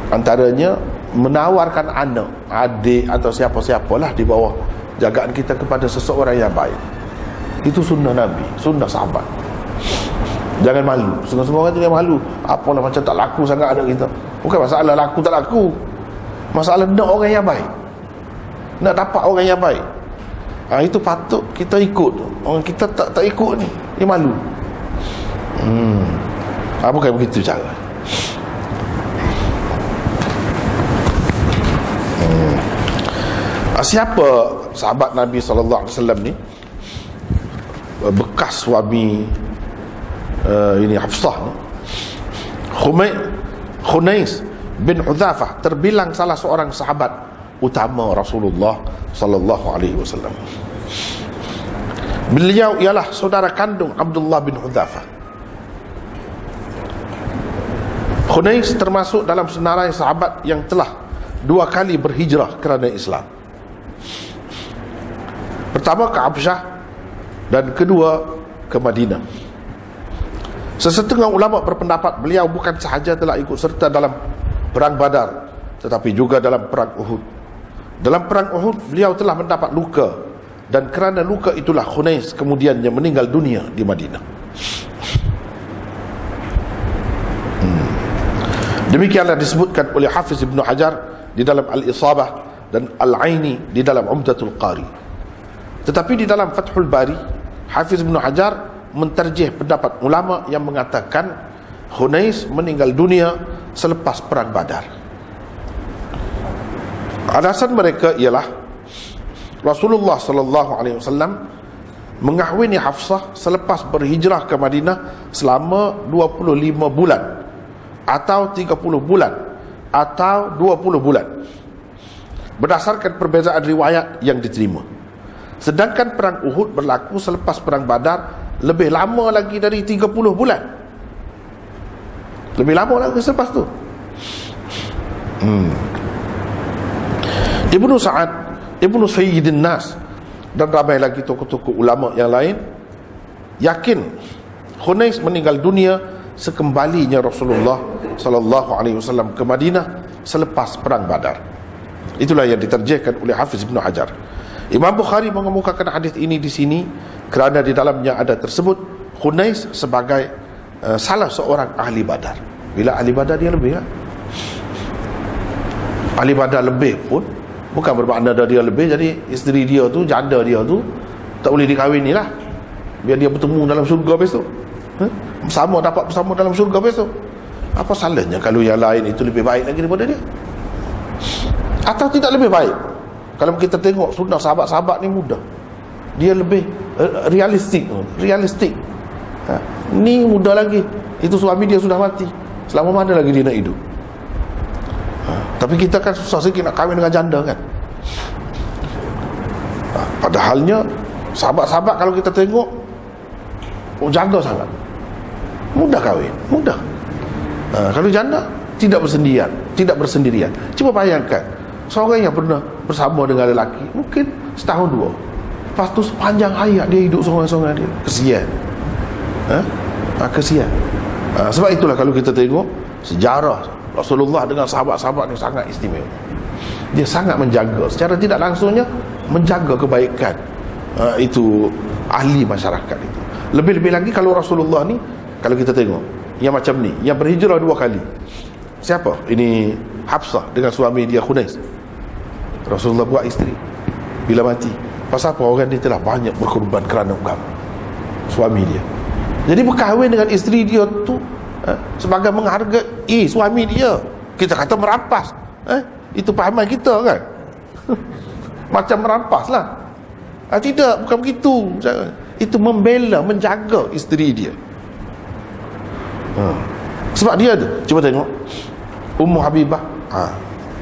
A: Antaranya menawarkan anak, adik atau siapa-siapalah di bawah jagaan kita kepada seseorang yang baik. Itu sunnah Nabi, sunnah sahabat. Jangan malu. Semua orang tu yang malu, apalah macam tak laku sangat anak kita. Bukan masalah laku tak laku, masalah nak orang yang baik, nak dapat orang yang baik. Itu patut kita ikut. Orang kita tak ikut ni, dia malu. Bukan begitu cara. Siapa sahabat Nabi SAW ni? Bekas suami ini Hafsah ni, Khunais bin Hudzafah, terbilang salah seorang sahabat utama Rasulullah sallallahu alaihi wasallam. Beliau ialah saudara kandung Abdullah bin Hudzafah. Khunais termasuk dalam senarai sahabat yang telah 2 kali berhijrah kerana Islam. Pertama ke Habsyah dan kedua ke Madinah. Sesetengah ulama berpendapat beliau bukan sahaja telah ikut serta dalam perang Badar, tetapi juga dalam perang Uhud. Dalam perang Uhud beliau telah mendapat luka, dan kerana luka itulah Khunais kemudiannya meninggal dunia di Madinah. Demikianlah disebutkan oleh Hafiz Ibn Hajar di dalam Al-Isabah dan Al-Aini di dalam Umdatul Qari. Tetapi di dalam Fathul Bari, Hafiz Ibn Hajar menterjih pendapat ulama yang mengatakan Khunais meninggal dunia selepas perang Badar. Alasan mereka ialah Rasulullah sallallahu alaihi wasallam mengahwini Hafsah selepas berhijrah ke Madinah selama 25 bulan atau 30 bulan atau 20 bulan, berdasarkan perbezaan riwayat yang diterima. Sedangkan perang Uhud berlaku selepas perang Badar, lebih lama lagi dari 30 bulan. Lebih lama lagi selepas tu. Ibnu Sa'ad, Ibnu Sayyidin Nas dan ramai lagi tokoh-tokoh ulama yang lain yakin Khunais meninggal dunia sekembalinya Rasulullah sallallahu alaihi wasallam ke Madinah selepas perang Badar. Itulah yang diterjemahkan oleh Hafiz Ibn Hajar. Imam Bukhari mengemukakan hadis ini di sini kerana di dalamnya ada tersebut Khunais sebagai salah seorang ahli Badar. Bila ahli Badar dia lebih, ahli Badar lebih pun bukan bermakna dia lebih jadi isteri dia tu, janda dia tu tak boleh dikahwini lah, biar dia bertemu dalam syurga besok. Sama dapat bersama dalam syurga besok. Apa salahnya kalau yang lain itu lebih baik lagi daripada dia? Atau tidak lebih baik? Kalau kita tengok sunnah sahabat-sahabat ni mudah, dia lebih realistik. Ni muda lagi, itu suami dia sudah mati, selama mana lagi dia nak hidup? Tapi kita kan susah sikit nak kahwin dengan janda kan. Padahalnya sahabat-sahabat kalau kita tengok jaga sangat, mudah kahwin, mudah. Kalau janda tidak bersendirian. Cuba bayangkan seorang yang pernah bersama dengan lelaki mungkin setahun 2, lepas tu sepanjang hayat dia hidup seorang-seorang dia. Kesian. Kesian. Sebab itulah kalau kita tengok sejarah Rasulullah dengan sahabat-sahabat ni sangat istimewa. Dia sangat menjaga, secara tidak langsungnya menjaga kebaikan itu ahli masyarakat itu. Lebih-lebih lagi kalau Rasulullah ni, kalau kita tengok yang macam ni, yang berhijrah 2 kali, siapa? Ini Hafsah dengan suami dia Khunais. Rasulullah buat isteri bila mati. Pasal apa? Orang dia telah banyak berkorban kerana agama suami dia. Jadi berkahwin dengan isteri dia tu sebagai menghargai suami dia. Kita kata merampas, itu pahaman kita kan. Macam merampas lah. Tidak, bukan begitu. Itu membela, menjaga isteri dia. Sebab dia tu, cuba tengok Ummu Habibah,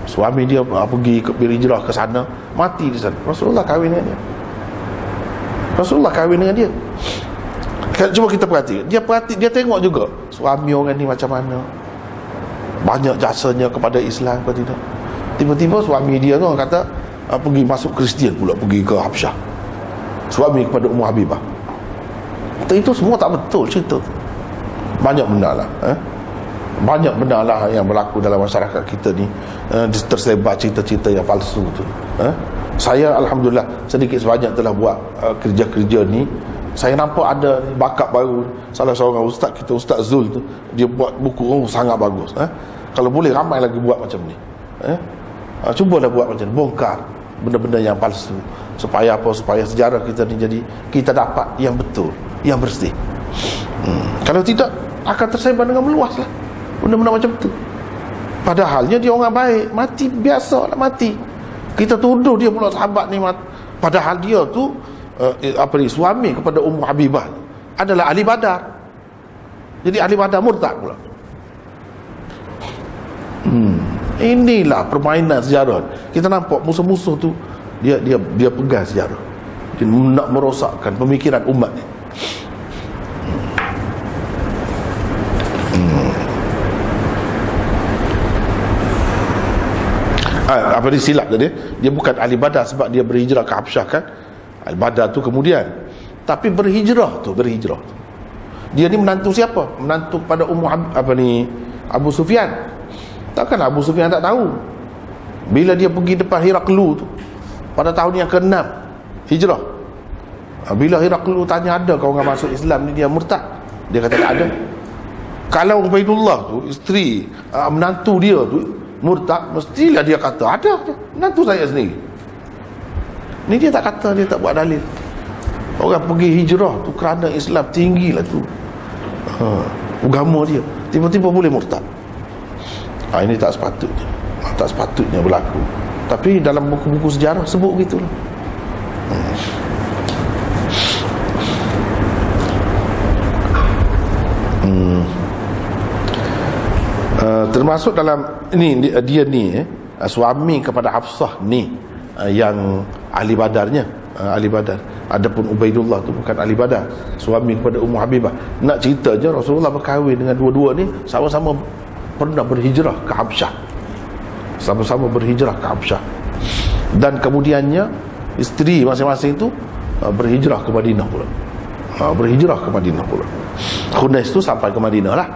A: suami dia pergi berhijrah ke sana, mati di sana. Rasulullah kahwin dengan dia. Rasulullah kahwin dengan dia. Cuba kita perhati, dia tengok juga suami orang ni macam mana, banyak jasanya kepada Islam ke tidak. Tiba-tiba suami dia tu orang kata pergi masuk Kristian pula, pergi ke Habsyah, suami kepada Ummu Habibah. Itu semua tak betul cerita. Banyak benda lah, banyak benda lah yang berlaku dalam masyarakat kita ni. Tersebar cerita-cerita yang palsu tu. Saya Alhamdulillah sedikit sebanyak telah buat kerja-kerja ni. Saya nampak ada bakat baru. Salah seorang ustaz kita, Ustaz Zul tu, dia buat buku sangat bagus. Kalau boleh ramai lagi buat macam ni. Cubalah buat macam ni, bongkar benda-benda yang palsu. Supaya apa? Supaya sejarah kita ni jadi, kita dapat yang betul, yang bersih. Kalau tidak, akan tersebar dengan meluas lah benda-benda macam tu. Padahalnya dia orang baik, mati biasa lah mati. Kita tuduh dia pula sahabat ni mati. Padahal dia tu suami kepada Ummu Habibah adalah ahli Badar. Jadi ahli Badar murtad pula. Inilah permainan sejarah. Kita nampak musuh-musuh tu dia pegang sejarah. Dia nak merosakkan pemikiran umat ni. Apa dia silap tadi? Dia bukan ahli Badar sebab dia berhijrah ke Habsyah kan. Ahli Badar tu kemudian. Tapi berhijrah tu. Dia ni menantu siapa? Menantu pada Abu Sufyan. Takkan Abu Sufyan tak tahu. Bila dia pergi depan Heraklu tu pada tahun yang ke-6 hijrah. Bila Heraklu tanya ada kau orang masuk Islam ni, dia murtad. Dia kata tak ada. Kalau Ubaidullah tu isteri menantu dia tu murtad, mestilah dia kata ada menantu saya sendiri. Ni dia tak kata, dia tak buat dalil. Orang pergi hijrah tu kerana Islam tinggilah tu agama dia, tiba-tiba boleh murtad. Ini tak sepatutnya berlaku. Tapi dalam buku-buku sejarah sebut begitulah. Termasuk dalam ini dia ni suami kepada Hafsah ni yang ahli Badarnya, ahli Badar. Adapun Ubaidullah tu bukan ahli Badar, suami kepada Ummu Habibah. Nak cerita je Rasulullah berkahwin dengan dua-dua ni sama-sama pernah berhijrah ke Habsyah. Sama-sama berhijrah ke Habsyah. Dan kemudiannya isteri masing-masing tu berhijrah ke Madinah pula. Khunais tu sampai ke Madinah lah,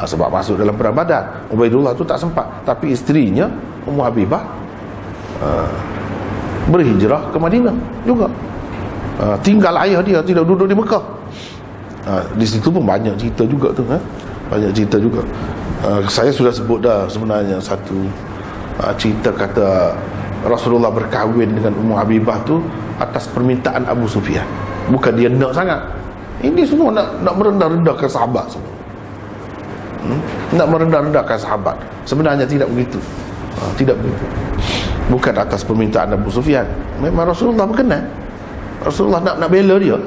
A: sebab masuk dalam perang Badar. Ubaidullah tu tak sempat, tapi isterinya Ummu Habibah berhijrah ke Madinah juga. Tinggal ayah dia, tidak duduk di Mekah. Di situ pun banyak cerita juga tu, banyak cerita juga. Saya sudah sebut dah sebenarnya satu cerita, kata Rasulullah berkahwin dengan Ummu Habibah tu atas permintaan Abu Sufyan. Bukan dia nak sangat. Ini semua nak merendah-rendahkan sahabat semua. Nak merendah-rendahkan sahabat. Sebenarnya tidak begitu. Tidak begitu. Bukan atas permintaan Abu Sufyan. Memang Rasulullah berkenan. Rasulullah nak bela dia.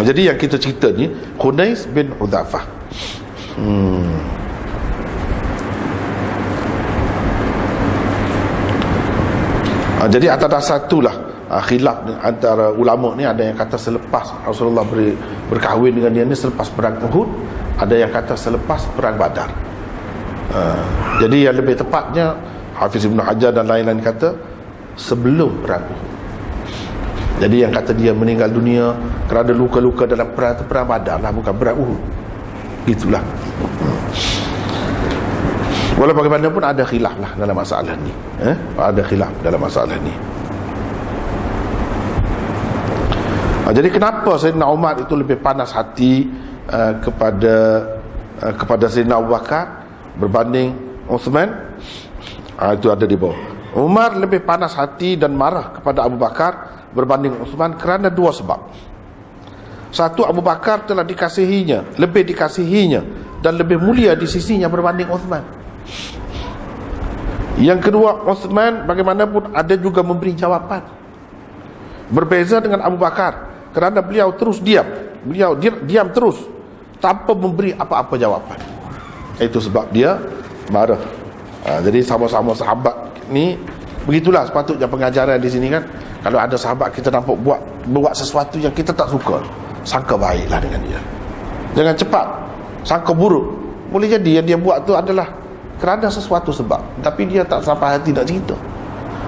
A: Jadi yang kita cerita ni Khunais bin Hudzafah. Jadi atas dasar itulah khilaf antara ulama ni. Ada yang kata selepas Rasulullah berkahwin dengan dia ni selepas perang Uhud, ada yang kata selepas perang Badar. Jadi yang lebih tepatnya Hafiz Ibn Hajar dan lain-lain kata sebelum perang Uhud. Jadi yang kata dia meninggal dunia kerana luka-luka dalam perang Badar lah, bukan perang Uhud. Gitulah. Walau bagaimanapun ada khilaf lah dalam masalah ni. Ada khilaf dalam masalah ni. Jadi kenapa Sayyidina Umar itu lebih panas hati kepada Sayyidina Abu Bakar berbanding Uthman? Itu ada di bawah. Umar lebih panas hati dan marah kepada Abu Bakar berbanding Uthman kerana dua sebab. Satu, Abu Bakar telah dikasihinya, lebih dikasihinya dan lebih mulia di sisinya berbanding Uthman. Yang kedua, Uthman bagaimanapun ada juga memberi jawapan. Berbeza dengan Abu Bakar kerana beliau terus diam. Beliau diam terus tanpa memberi apa-apa jawapan. Itu sebab dia marah. Jadi sama-sama sahabat ni begitulah sepatutnya pengajaran di sini kan. Kalau ada sahabat kita nampak buat sesuatu yang kita tak suka, sangka baiklah dengan dia. Jangan cepat sangka buruk. Boleh jadi yang dia buat tu adalah kerana sesuatu sebab, tapi dia tak sampai hati nak cerita,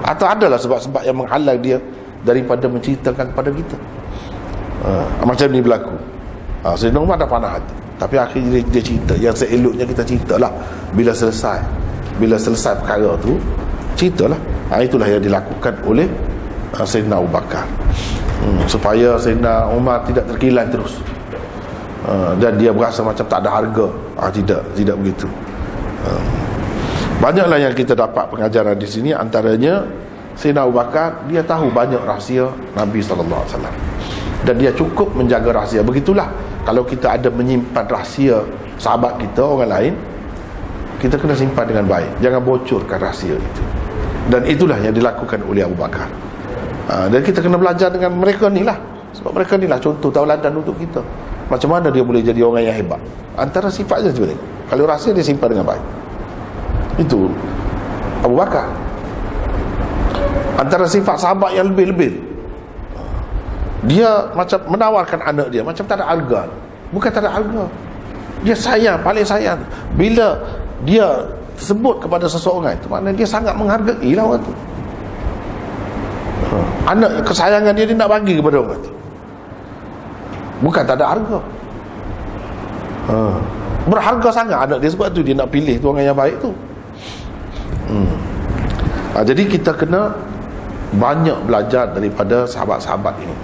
A: atau adalah sebab-sebab yang menghalang dia daripada menceritakan kepada kita. Macam ni berlaku. Sayyidina Umar dah panah hati, tapi akhirnya dia cerita. Yang seeloknya kita ceritalah bila selesai perkara tu, ceritalah. Itulah yang dilakukan oleh Sayyidina Abu Bakar, supaya Sayyidina Umar tidak terkilan terus, dan dia berasa macam tak ada harga. Tidak begitu. Banyaklah yang kita dapat pengajaran di sini. Antaranya Sayyidina Abu Bakar, dia tahu banyak rahsia Nabi SAW, dan dia cukup menjaga rahsia. Begitulah kalau kita ada menyimpan rahsia sahabat kita, orang lain, kita kena simpan dengan baik, jangan bocorkan rahsia itu. Dan itulah yang dilakukan oleh Abu Bakar. Dan kita kena belajar dengan mereka ni lah, sebab mereka ni lah contoh tauladan untuk kita. Macam mana dia boleh jadi orang yang hebat. Antara sifatnya sebenarnya, kalau rahsia dia simpan dengan baik. Itu Abu Bakar. Antara sifat sahabat yang lebih-lebih, dia macam menawarkan anak dia macam tak ada harga. Bukan tak ada harga, dia sayang, paling sayang. Bila dia sebut kepada seseorang itu, maknanya dia sangat menghargai lah orang tu. Anak kesayangan dia nak bagi kepada orang tu, bukan tak ada harga. Berharga sangat anak dia, sebab tu dia nak pilih tu orang yang baik tu. Jadi kita kena banyak belajar daripada sahabat-sahabat ini.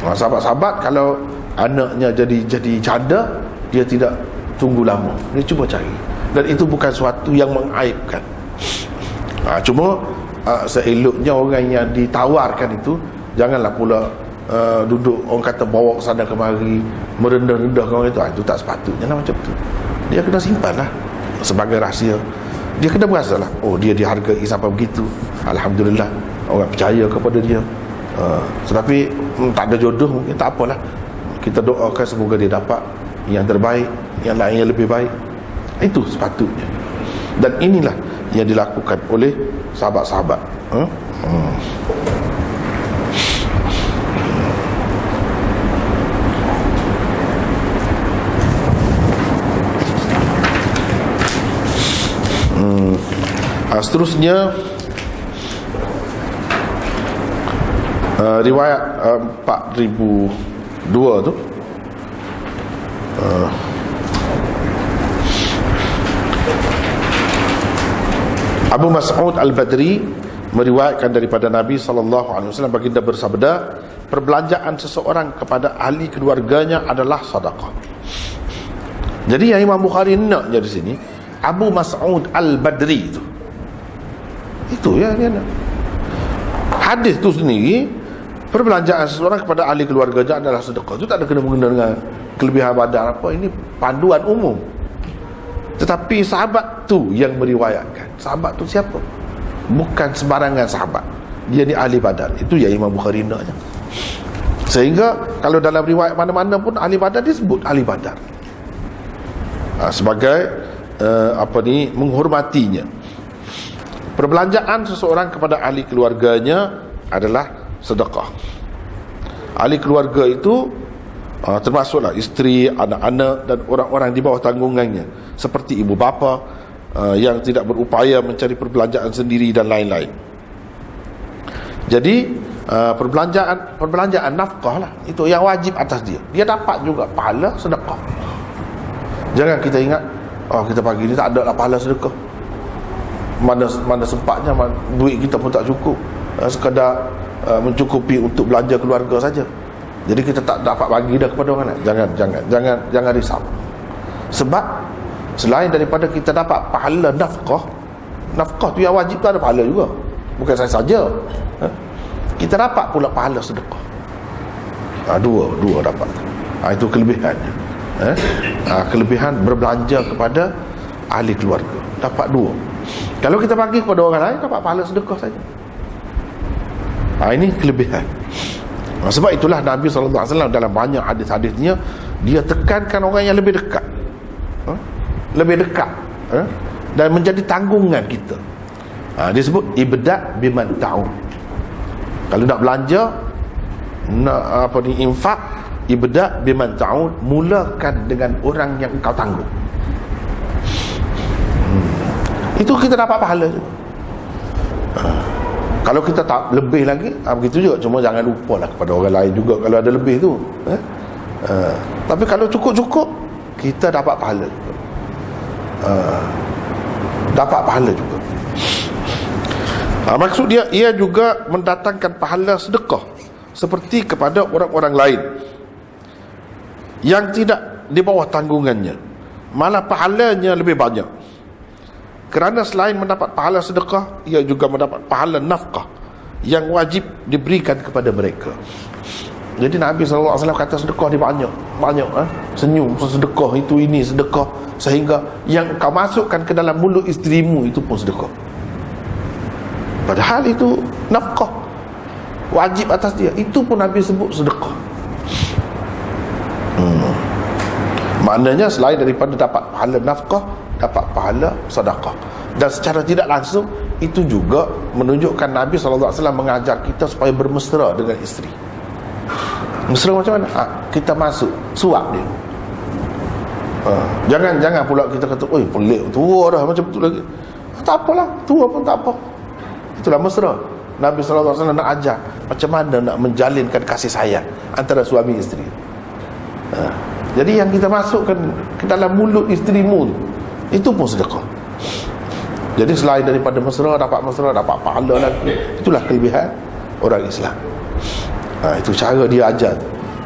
A: Sahabat-sahabat kalau anaknya jadi janda, dia tidak tunggu lama, dia cuba cari. Dan itu bukan suatu yang mengaibkan. Cuma seeloknya orang yang ditawarkan itu janganlah pula duduk, orang kata bawa ke sana kemari, merendah-rendahkan orang itu. Itu tak sepatutnya lah macam tu. Dia kena simpan lah sebagai rahsia. Dia kena berasalah, oh dia dihargai sampai begitu, alhamdulillah, orang percaya kepada dia. Tetapi tak ada jodoh, mungkin tak apalah, kita doakan semoga dia dapat yang terbaik, yang lain yang lebih baik. Itu sepatutnya. Dan inilah yang dilakukan oleh sahabat-sahabat. Seterusnya riwayat 4002 tu, Abu Mas'ud Al-Badri meriwayatkan daripada Nabi SAW, baginda bersabda, perbelanjaan seseorang kepada ahli keluarganya adalah sedekah. Jadi yang Imam Bukhari naknya di sini Abu Mas'ud Al-Badri itu ya, dia nak. Hadis tu sendiri, perbelanjaan seseorang kepada ahli keluarganya adalah sedekah. Itu tak ada kena mengena dengan kelebihan badan apa. Ini panduan umum. Tetapi sahabat tu yang meriwayatkan. Sahabat tu siapa? Bukan sembarangan sahabat. Dia ni ahli badar. Itu yang Imam Bukhari naknya. Sehingga kalau dalam riwayat mana-mana pun ahli badar disebut ahli badar, sebagai menghormatinya. Perbelanjaan seseorang kepada ahli keluarganya adalah sedekah. Ahli keluarga itu termasuklah isteri, anak-anak dan orang-orang di bawah tanggungannya, seperti ibu bapa yang tidak berupaya mencari perbelanjaan sendiri dan lain-lain. Jadi perbelanjaan nafkah lah, itu yang wajib atas dia. Dia dapat juga pahala sedekah. Jangan kita ingat, kita pagi ni tak ada lah pahala sedekah. Mana sempatnya, duit kita pun tak cukup, sekadar mencukupi untuk belanja keluarga saja. Jadi kita tak dapat bagi dah kepada orang lain. Jangan risau. Sebab selain daripada kita dapat pahala nafkah tu yang wajib tu ada pahala juga. Bukan saya saja. Kita dapat pula pahala sedekah. Dua dapat. Itu kelebihannya. Kelebihan berbelanja kepada ahli keluarga. Dapat dua. Kalau kita bagi kepada orang lain, dapat pahala sedekah saja. Ini kelebihan. Sebab itulah Nabi SAW dalam banyak hadis-hadisnya, dia tekankan orang yang lebih dekat. Lebih dekat. Dan menjadi tanggungan kita. Dia sebut ibda' biman ta'un. Kalau nak belanja, nak infak, ibda' biman ta'un, mulakan dengan orang yang engkau tanggung. Itu kita dapat pahala juga. Kalau kita tak lebih lagi, begitu juga. Cuma jangan lupa lah kepada orang lain juga kalau ada lebih tu. Tapi kalau cukup-cukup, kita dapat pahala juga. Dapat pahala juga. Maksud dia, ia juga mendatangkan pahala sedekah seperti kepada orang-orang lain yang tidak di bawah tanggungannya. Malah pahalanya lebih banyak. Kerana selain mendapat pahala sedekah, ia juga mendapat pahala nafkah yang wajib diberikan kepada mereka. Jadi Nabi SAW kata sedekah dia banyak. Senyum, sedekah, itu ini sedekah, sehingga yang kau masukkan ke dalam mulut isterimu itu pun sedekah. Padahal itu nafkah wajib atas dia. Itu pun Nabi sebut sedekah. Maknanya selain daripada dapat pahala nafkah, dapat pahala sedekah. Dan secara tidak langsung, itu juga menunjukkan Nabi SAW mengajar kita supaya bermesra dengan isteri. Mesra macam mana? Kita masuk, suap dia. Jangan pula kita kata, oi pelik, tua dah macam tu lagi. Tak apalah, tua pun tak apa. Itulah mesra. Nabi SAW nak ajar macam mana nak menjalinkan kasih sayang antara suami isteri. Jadi yang kita masukkan ke dalam mulut isterimu itu pun sedekah. Jadi selain daripada mesra, dapat pahala lagi. Itulah kelebihan orang Islam. Itu cara dia ajar.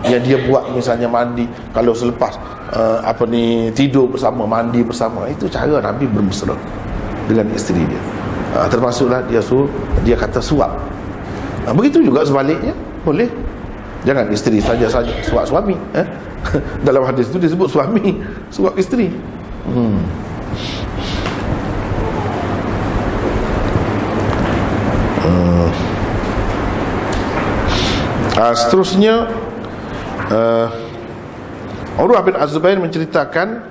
A: Yang dia buat misalnya mandi, kalau selepas tidur bersama, mandi bersama, itu cara Nabi bermesra dengan isteri dia. Termasuklah dia kata suap. Begitu juga sebaliknya, boleh. Jangan isteri saja suap suami. Dalam hadis itu disebut suami suap isteri. Seterusnya, Urwah bin Az-Zubair menceritakan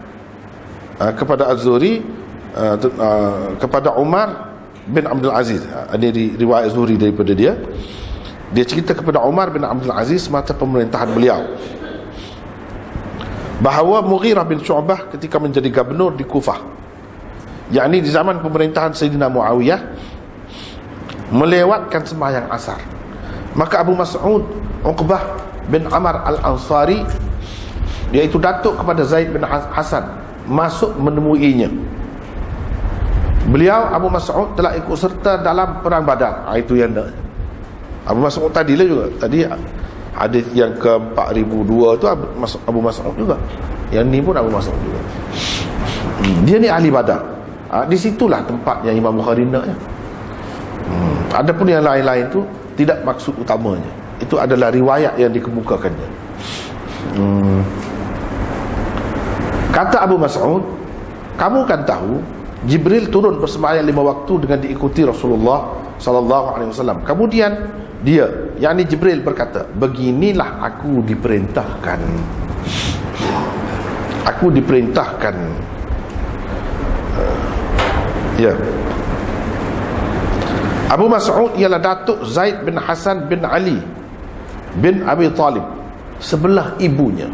A: kepada Az-Zuhri, kepada Umar bin Abdul Aziz. Ini riwayat Zuhri daripada dia. Dia cerita kepada Umar bin Abdul Aziz semasa pemerintahan beliau, bahawa Mughirah bin Syu'bah ketika menjadi gubernur di Kufah, yakni di zaman pemerintahan Sayyidina Muawiyah, melewatkan sembahyang asar. Maka Abu Mas'ud Uqbah bin Amr al-Ansari, iaitu datuk kepada Zaid bin Hasan, masuk menemuinya. Beliau Abu Mas'ud telah ikut serta dalam perang Badar. Itu yang nak. Abu Mas'ud tadi lah juga. Tadi hadis yang ke 4002 tu Abu Mas'ud juga. Yang ni pun Abu Mas'ud juga. Dia ni ahli Badar. Di situlah tempat yang Imam Bukhari naknya. Adapun yang lain-lain tu tidak maksud utamanya. Itu adalah riwayat yang dikemukakannya. Kata Abu Mas'ud, kamu kan tahu Jibril turun bersembahyang 5 waktu dengan diikuti Rasulullah SAW. Kemudian dia, yakni Jibril, berkata, beginilah aku diperintahkan. Aku diperintahkan. Ya. Abu Mas'ud ialah datuk Zaid bin Hasan bin Ali bin Abi Talib, sebelah ibunya.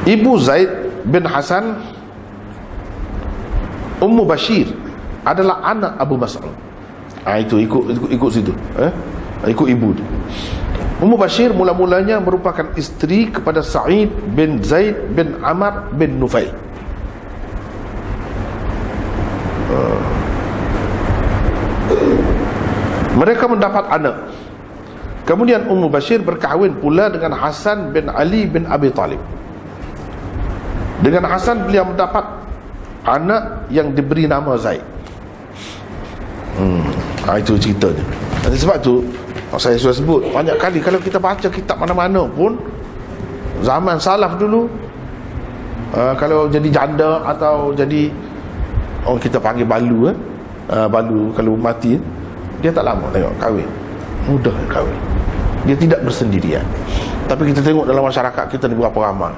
A: Ibu Zaid bin Hasan, Ummu Bashir, adalah anak Abu Mas'ud. Itu ikut situ. Ikut ibu dia. Ummu Bashir mula-mulanya merupakan isteri kepada Sa'id bin Zaid bin Amr bin Nufail. Mereka mendapat anak. Kemudian Ummu Bashir berkahwin pula dengan Hasan bin Ali bin Abi Talib. Dengan Hasan beliau mendapat anak yang diberi nama Zaid. Itu ceritanya. Sebab tu saya sudah sebut banyak kali, kalau kita baca kitab mana-mana pun zaman salaf dulu, kalau jadi janda atau jadi orang kita panggil balu, balu kalau mati, dia tak lama tengok kahwin, mudah kahwin, dia tidak bersendirian. Tapi kita tengok dalam masyarakat kita ni berapa ramai,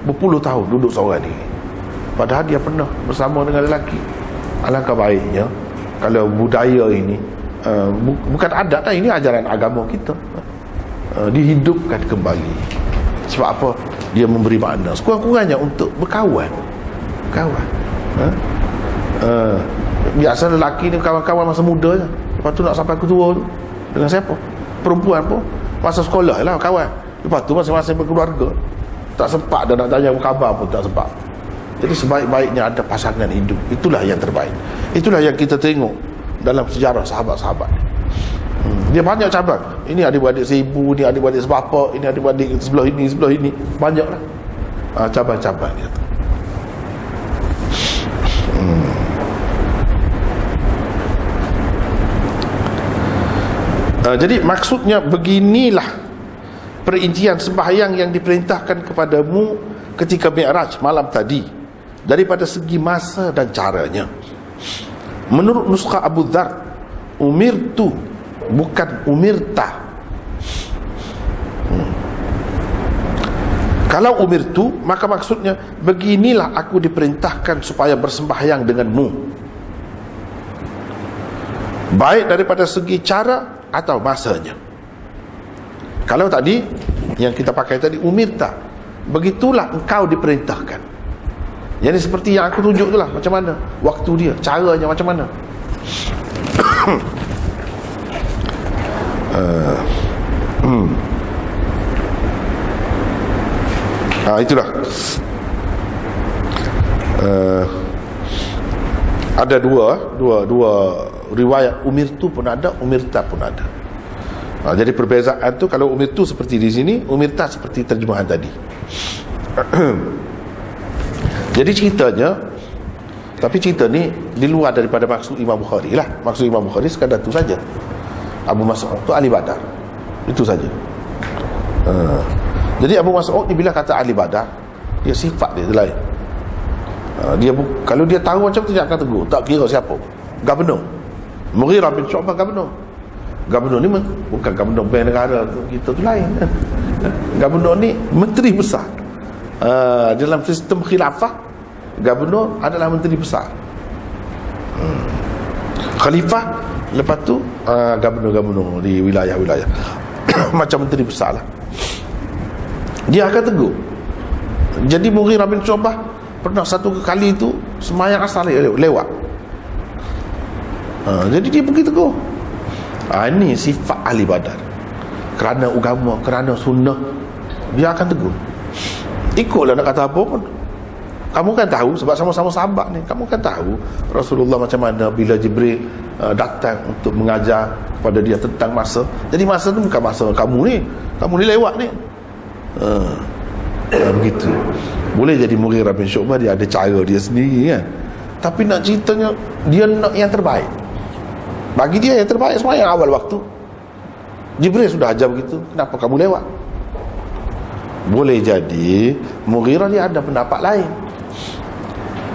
A: berpuluh tahun duduk seorang diri, padahal dia pernah bersama dengan lelaki. Alangkah baiknya kalau budaya ini bukan adat lah, ini ajaran agama kita, dihidupkan kembali. Sebab apa? Dia memberi makna sekurang-kurangnya untuk berkawan. Biasa lelaki ni kawan-kawan masa muda je, lepas tu nak sampai ke tua tu dengan siapa? Perempuan pun masa sekolah lah kawan, lepas tu masing-masing berkeluarga, tak sempat dah nak tanya khabar pun tak sempat. Jadi sebaik-baiknya ada pasangan hidup, itulah yang terbaik. Itulah yang kita tengok dalam sejarah sahabat-sahabat. Dia banyak cabang. Ini adik-adik seibu, ini adik-adik sebapa, ini adik-adik sebelah ini, banyaklah cabang-cabang dia tu. Jadi maksudnya beginilah perincian sembahyang yang diperintahkan kepadamu ketika Mi'raj malam tadi, daripada segi masa dan caranya. Menurut nuskha Abu Dzar, umirtu, bukan umirta. Kalau umirtu, maka maksudnya beginilah aku diperintahkan supaya bersembahyang denganmu, baik daripada segi cara atau masanya. Kalau tadi yang kita pakai tadi umirta, begitulah engkau diperintahkan. Jadi seperti yang aku tunjuk itulah, macam mana waktu dia, caranya macam mana. Itulah. Ada dua riwayat, umirtu pun ada, umirta pun ada. Jadi perbezaan tu, kalau umirtu seperti di sini, umirta seperti terjemahan tadi. Jadi ceritanya, tapi cerita ni di luar daripada maksud Imam Bukhari lah. Maksud Imam Bukhari sekadar tu saja, Abu Mas'ud tu ahli Badar, itu saja. Jadi Abu Mas'ud ni bila kata ahli Badar, dia sifat dia lain. Dia kalau dia tahu macam tu, dia akan tegur, tak kira siapa. Gubernur Mughirah bin Syu'bah, gubernur ni bukan gubernur bank negara kita tu lain. Gubernur ni menteri besar. Dalam sistem khilafah, gubernur adalah menteri besar. Khalifah lepas tu gubernur-gubernur di wilayah-wilayah macam menteri besar lah. Dia akan tegur. Jadi Mughirah bin Syu'bah pernah satu kali tu sembahyang asar lewat. Jadi dia pergi tegur. Ini sifat ahli Badar. Kerana agama, kerana sunnah, dia akan tegur. Ikutlah nak kata apa pun. Kamu kan tahu, sebab sama-sama sahabat ni, kamu kan tahu Rasulullah macam mana bila Jibril datang untuk mengajar kepada dia tentang masa. Jadi masa tu bukan masa kamu ni lewat ni. Begitu. Boleh jadi Mughirah bin Syu'bah dia ada cara dia sendiri kan. Tapi nak ceritanya, dia nak yang terbaik. Bagi dia yang terbaik semua yang awal waktu. Jibril sudah ajar begitu, kenapa kamu lewat? Boleh jadi Mughirah dia ada pendapat lain.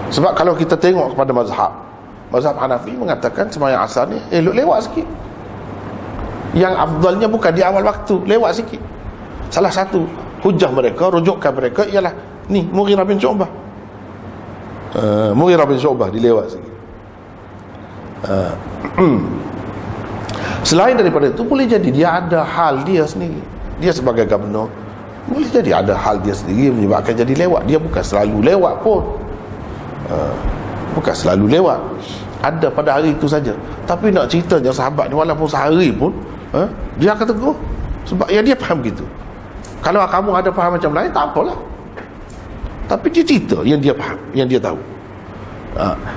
A: Sebab kalau kita tengok kepada mazhab Hanafi mengatakan sembahyang asar ni elok lewat sikit. Yang afdalnya bukan di awal waktu, lewat sikit. Salah satu hujah mereka, rujukan mereka ialah ni Mughirah bin Syu'bah. Mughirah bin Syu'bah dilewat sikit. Selain daripada itu, boleh jadi dia ada hal dia sendiri. Dia sebagai gubernur, boleh jadi ada hal dia sendiri menyebabkan jadi lewat. Dia bukan selalu lewat pun, bukan selalu lewat, ada pada hari itu saja. Tapi nak ceritanya sahabat ni walaupun sehari pun dia akan tegur, sebab ya dia faham gitu. Kalau kamu ada faham macam lain, tak apalah. Tapi dia cerita yang dia faham, yang dia tahu.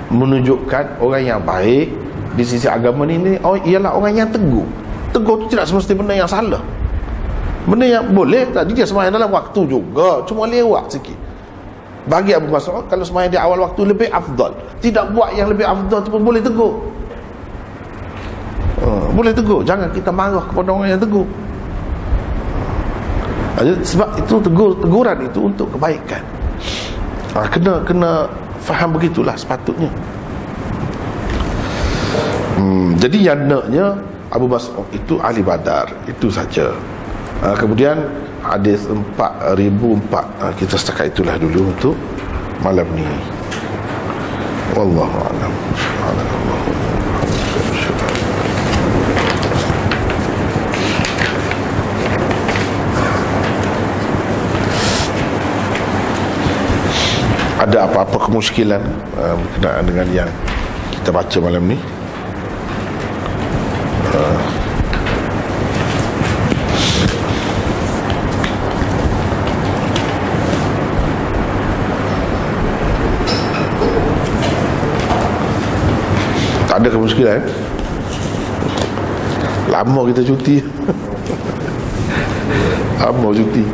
A: Menunjukkan orang yang baik di sisi agama ni ialah orang yang tegur. Tegur tu tidak semestinya benda yang salah. Benda yang boleh, tadi dia sembahyang dalam waktu juga, cuma lewat sikit. Bagi Abu Mas'ud, kalau sembahyang di awal waktu lebih afdal. Tidak buat yang lebih afdal tu pun boleh tegur. Boleh tegur. Jangan kita marah kepada orang yang tegur. Sebab itu teguran itu untuk kebaikan. Kena faham begitulah sepatutnya. Jadi yang naknya Abu Mas'ud itu ahli Badar, itu saja. Kemudian hadis 4004, kita setakat itulah dulu untuk malam ni. Wallahu a'lam. Ada apa-apa kemusykilan berkenaan dengan yang kita baca malam ni? Tak ada kemusykilan. Lama kita cuti. Lama cuti.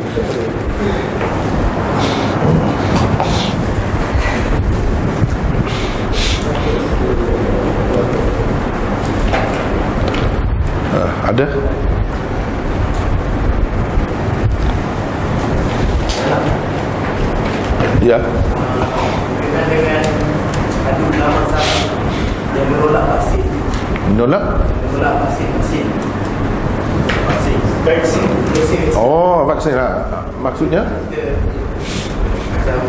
A: Ada? Ya.
B: Dengan adu dalam masalah yang menolak vaksin.
A: Menolak
B: Vaksin.
A: Oh, vaksin lah. Maksudnya?
B: Macam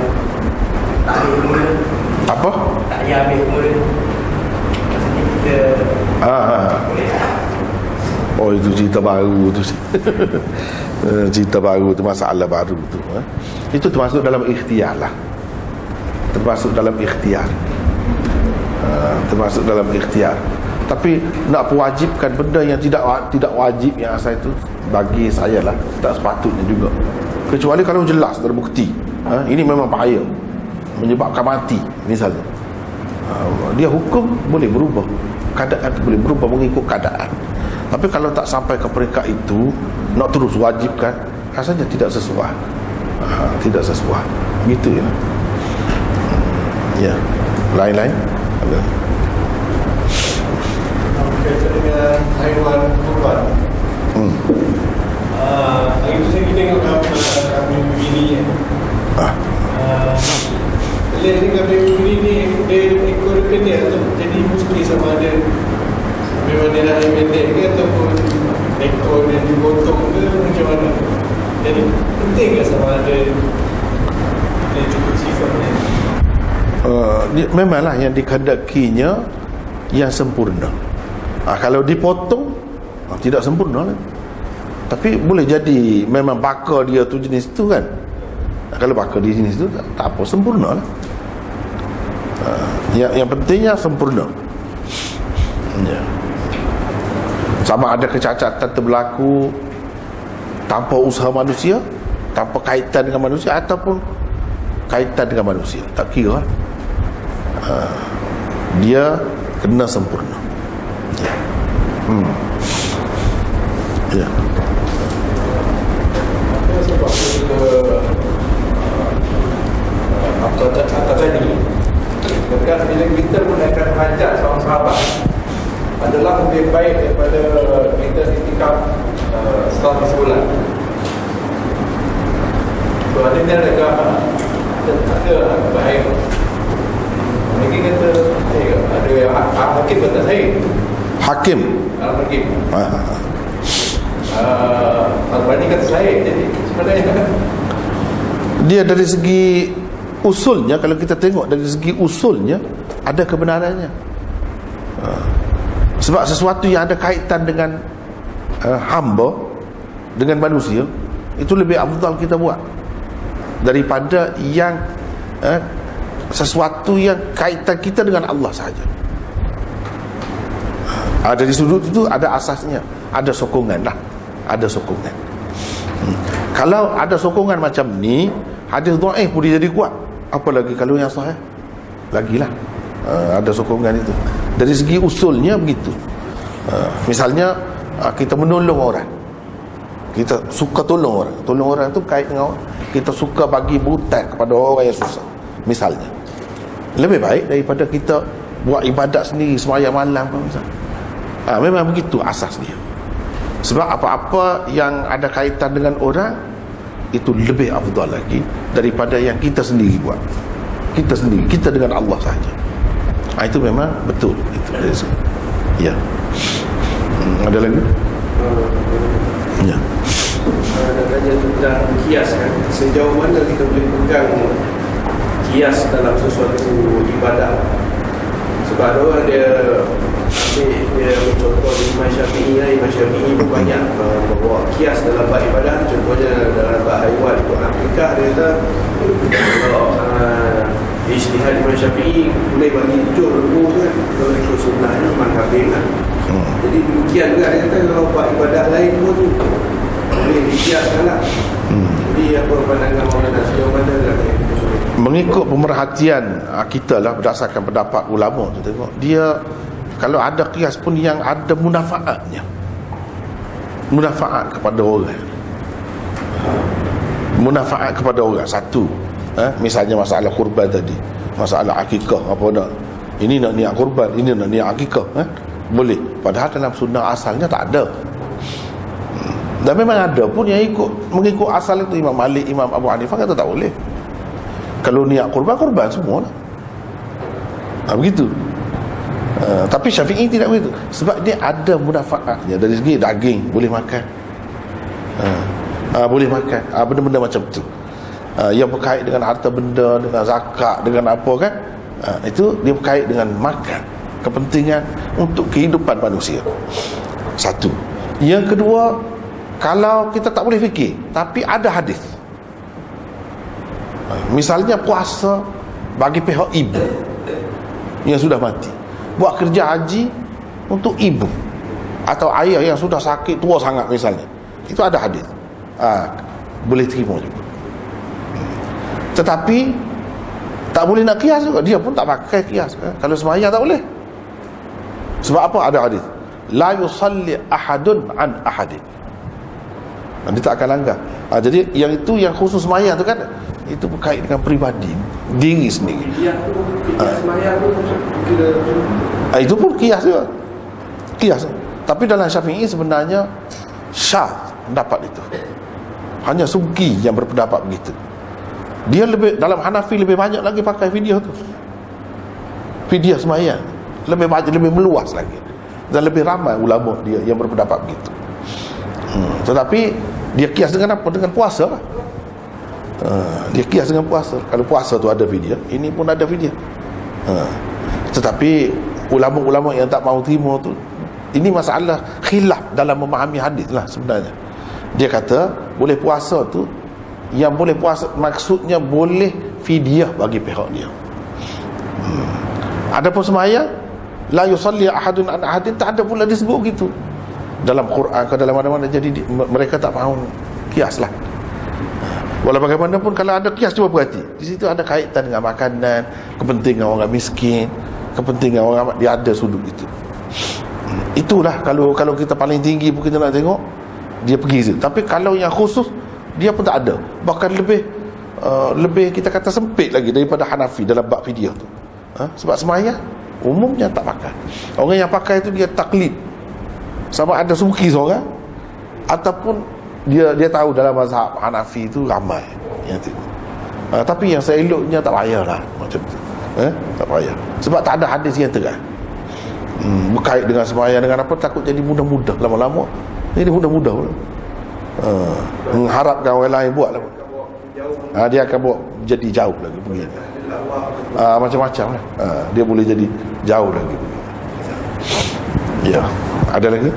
B: tak ambil mula.
A: Apa?
B: Tak payah ambil mula. Maksudnya kita boleh tak?
A: Oh, itu cerita baru tu. Cerita baru tu, masalah baru tu. Itu termasuk dalam ikhtiar lah. Termasuk dalam ikhtiar. Termasuk dalam ikhtiar. Tapi nak pewajibkan benda yang tidak wajib yang asal itu, bagi saya lah tak sepatutnya juga. Kecuali kalau jelas terbukti ini memang bahaya, menyebabkan mati misalnya, dia hukum boleh berubah, keadaan boleh berubah mengikut keadaan. Tapi kalau tak sampai ke peringkat itu, nak terus wajibkan, rasanya tidak sesuai. Tidak sesuai. Gitu ya. Ya. Lain-lain ada.
C: Berkaitan dengan haiwan kurban. Hari tu saya tengok kambing begini. Lihat ni kambing begini ni, dia ekor pendek atau jadi mesti sama ada memang dia dah pendek ke ataupun ekor dia dipotong ke macam mana. Jadi penting ke sama ada dia cukup sifatnya.
A: Memanglah yang dikehendakinya yang sempurna. Kalau dipotong tidak sempurna lah. Tapi boleh jadi memang bakar dia tu jenis tu kan. Kalau bakar dia jenis tu tak apa, sempurna lah. Yang pentingnya sempurna. Ya. Sama ada kecacatan terberlaku tanpa usaha manusia, tanpa kaitan dengan manusia, ataupun kaitan dengan manusia, tak kira. Dia kena sempurna. Ya. Ya.
C: Sebab apa tadi dekat bila kita menaikkan hajat seorang sahabat adalah lebih baik daripada kita itikaf setelah sebulan. So ada ni ada baik. Mungkin kata ada yang hakim kata saya.
A: Hakim.
C: Hakim. Al-Bani kata saya. Jadi sebenarnya
A: dia dari segi usulnya, kalau kita tengok dari segi usulnya ada kebenarannya. Sebab sesuatu yang ada kaitan dengan hamba, dengan manusia, itu lebih afdal kita buat daripada yang sesuatu yang kaitan kita dengan Allah sahaja. Dari sudut itu ada asasnya, ada sokongan lah, ada sokongan. Kalau ada sokongan macam ni, hadis dhaif pun dia jadi kuat, apalagi kalau yang sahih lagilah. Ada sokongan itu dari segi usulnya begitu. Misalnya kita menolong orang, Kita suka tolong orang. Tolong orang tu kait dengan orang. Kita suka bagi butan kepada orang yang susah, misalnya. Lebih baik daripada kita buat ibadat sendiri sembahyang malam pun misalnya. Memang begitu asas dia. Sebab apa-apa yang ada kaitan dengan orang itu lebih afdal lagi daripada yang kita sendiri buat. Kita sendiri, kita dengan Allah saja. Itu memang betul itu. Ya. Ada lagi? Ya.
B: Nak tanya tentang kias kan. Sejauh mana kita boleh pegang kias dalam sesuatu ibadah? Sebab ada orang dia contoh Imam Syafi'i lah. Imam Syafi'i pun banyak membawa kias dalam bab ibadah. Contohnya dalam bab haiwan untuk akikah, dia kata kalau ijtihad Imam Syafi'i boleh bagi 7 lembu kan, kalau ikut sunnahnya memang kambing kan. Jadi demikian juga dia kata kalau bab ibadah lain pun tu boleh dikiaskan lah. Jadi apa pandangan orang dan sejauh mana lah
A: mengikut pemerhatian kita lah, berdasarkan pendapat ulama tu, tengok dia kalau ada kias pun yang ada munafaatnya, munafaat kepada orang, munafaat kepada orang. Satu, misalnya masalah kurban tadi, masalah akikah apa nak, ini nak niat kurban, ini nak niat akikah, boleh. Padahal dalam sunnah asalnya tak ada. Dan memang ada pun yang mengikut asal itu. Imam Malik, Imam Abu Hanifah kata tak boleh. Kalau niat kurban, kurban semua lah. Begitu. Tapi Syafi'i tidak begitu. Sebab dia ada munafaatnya. Dari segi daging boleh makan, boleh makan, benda-benda macam tu, yang berkait dengan harta benda, dengan zakat, dengan apa kan, itu dia berkait dengan makan, kepentingan untuk kehidupan manusia. Satu. Yang kedua, kalau kita tak boleh fikir tapi ada hadis, misalnya puasa bagi pihak ibu yang sudah mati, buat kerja haji untuk ibu atau ayah yang sudah sakit tua sangat misalnya, itu ada hadis, boleh terima juga. Tetapi tak boleh nak kias juga, dia pun tak pakai kias. Kalau sembahyang tak boleh. Sebab apa? Ada hadis, la yusalli ahadun an ahadin, dia tak akan langgar. Jadi yang itu yang khusus sembahyang tu kan, itu berkait dengan peribadi, diri sendiri. Itu pun kias juga, kias. Tapi dalam Syafi'i sebenarnya syadz pendapat itu. Hanya Subki yang berpendapat begitu. Dia lebih, dalam Hanafi lebih banyak lagi pakai video tu, video sembahyang lebih banyak, lebih meluas lagi, dan lebih ramai ulama dia yang berpendapat begitu. Tetapi dia kias dengan apa? Dengan puasa lah. Dia kias dengan puasa. Kalau puasa tu ada video, ini pun ada video. Tetapi ulama-ulama yang tak mahu terima tu, ini masalah khilaf dalam memahami hadis lah sebenarnya. Dia kata boleh puasa tu, yang boleh puasa maksudnya boleh fidyah bagi pihak dia. Adapun sembahyang, la yusalli ahadun an ahadin, tak ada pula disebut gitu dalam Quran ke dalam mana-mana. Jadi mereka tak mahu kias lah. Walau bagaimanapun kalau ada kias, cuba perhati, di situ ada kaitan dengan makanan, kepentingan orang miskin, kepentingan orang, dia ada sudut itu. Itulah kalau kita paling tinggi pun kita nak tengok, dia pergi situ. Tapi kalau yang khusus, dia pun tak ada. Bahkan lebih kita kata sempit lagi daripada Hanafi dalam bab fidyah tu. Sebab sembahyang umumnya tak pakai. Orang yang pakai itu dia taklid, sama ada suki seorang ataupun dia tahu dalam mazhab Hanafi itu ramai yang tu. Tapi yang seeloknya tak payahlah macam tu. Tak payah. Sebab tak ada hadis yang terang. Berkait dengan sembahyang dengan apa, takut jadi mudah-mudah lama-lama. Jadi mudah-mudah pula. Mengharapkan orang lain buat lah. Dia akan bawa jadi jauh lagi pergi. Macam-macam lah. Dia boleh jadi jauh lagi. Ya. Ada lagi?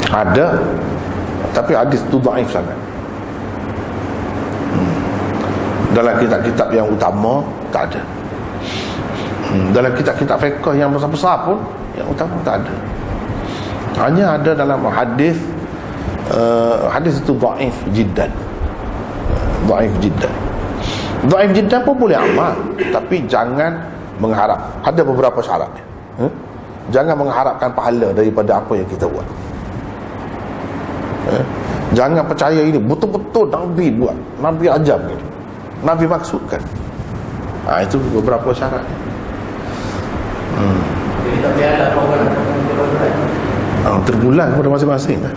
A: Ada. Tapi hadis tu dhaif sangat. Dalam kitab-kitab yang utama tak ada. Dalam kitab-kitab fiqh yang besar-besar pun yang utama tak ada. Hanya ada dalam hadis. Hadis itu dhaif jiddan. Dhaif jiddan. Dhaif jiddan pun boleh amal, tapi jangan mengharap. Ada beberapa syaratnya. Jangan mengharapkan pahala daripada apa yang kita buat. Jangan percaya ini betul-betul Nabi buat, Nabi ajar gitu, Nabi maksudkan. Itu beberapa syarat.
B: Jadi tak payah ada orang
A: terpulang kepada masing-masing lah.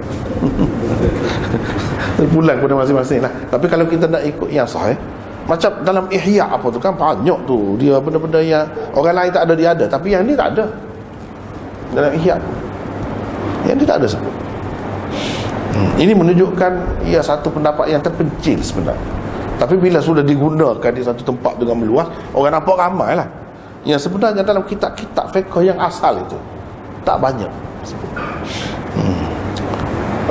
A: Terpulang kepada masing-masing lah. Tapi kalau kita nak ikut yang sahih, macam dalam Ihya apa tu kan, banyak tu dia benda-benda yang orang lain tak ada, dia ada, tapi yang ni tak ada. Dalam Ihya yang dia tak ada sebut. Ini menunjukkan ia satu pendapat yang terpencil sebenarnya. Tapi bila sudah digunakan di satu tempat dengan meluas, orang nampak ramai lah. Yang sebenarnya dalam kitab-kitab fiqh yang asal itu tak banyak.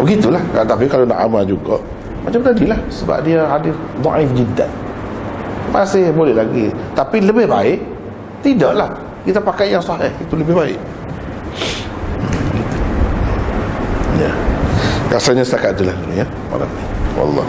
A: Begitulah. Tapi kalau nak amal juga macam tadilah, sebab dia hadis dhaif jiddan, masih boleh lagi. Tapi lebih baik tidaklah, kita pakai yang sahih, itu lebih baik. Ya, rasanya setakat itulah ya malam ni. Wallah.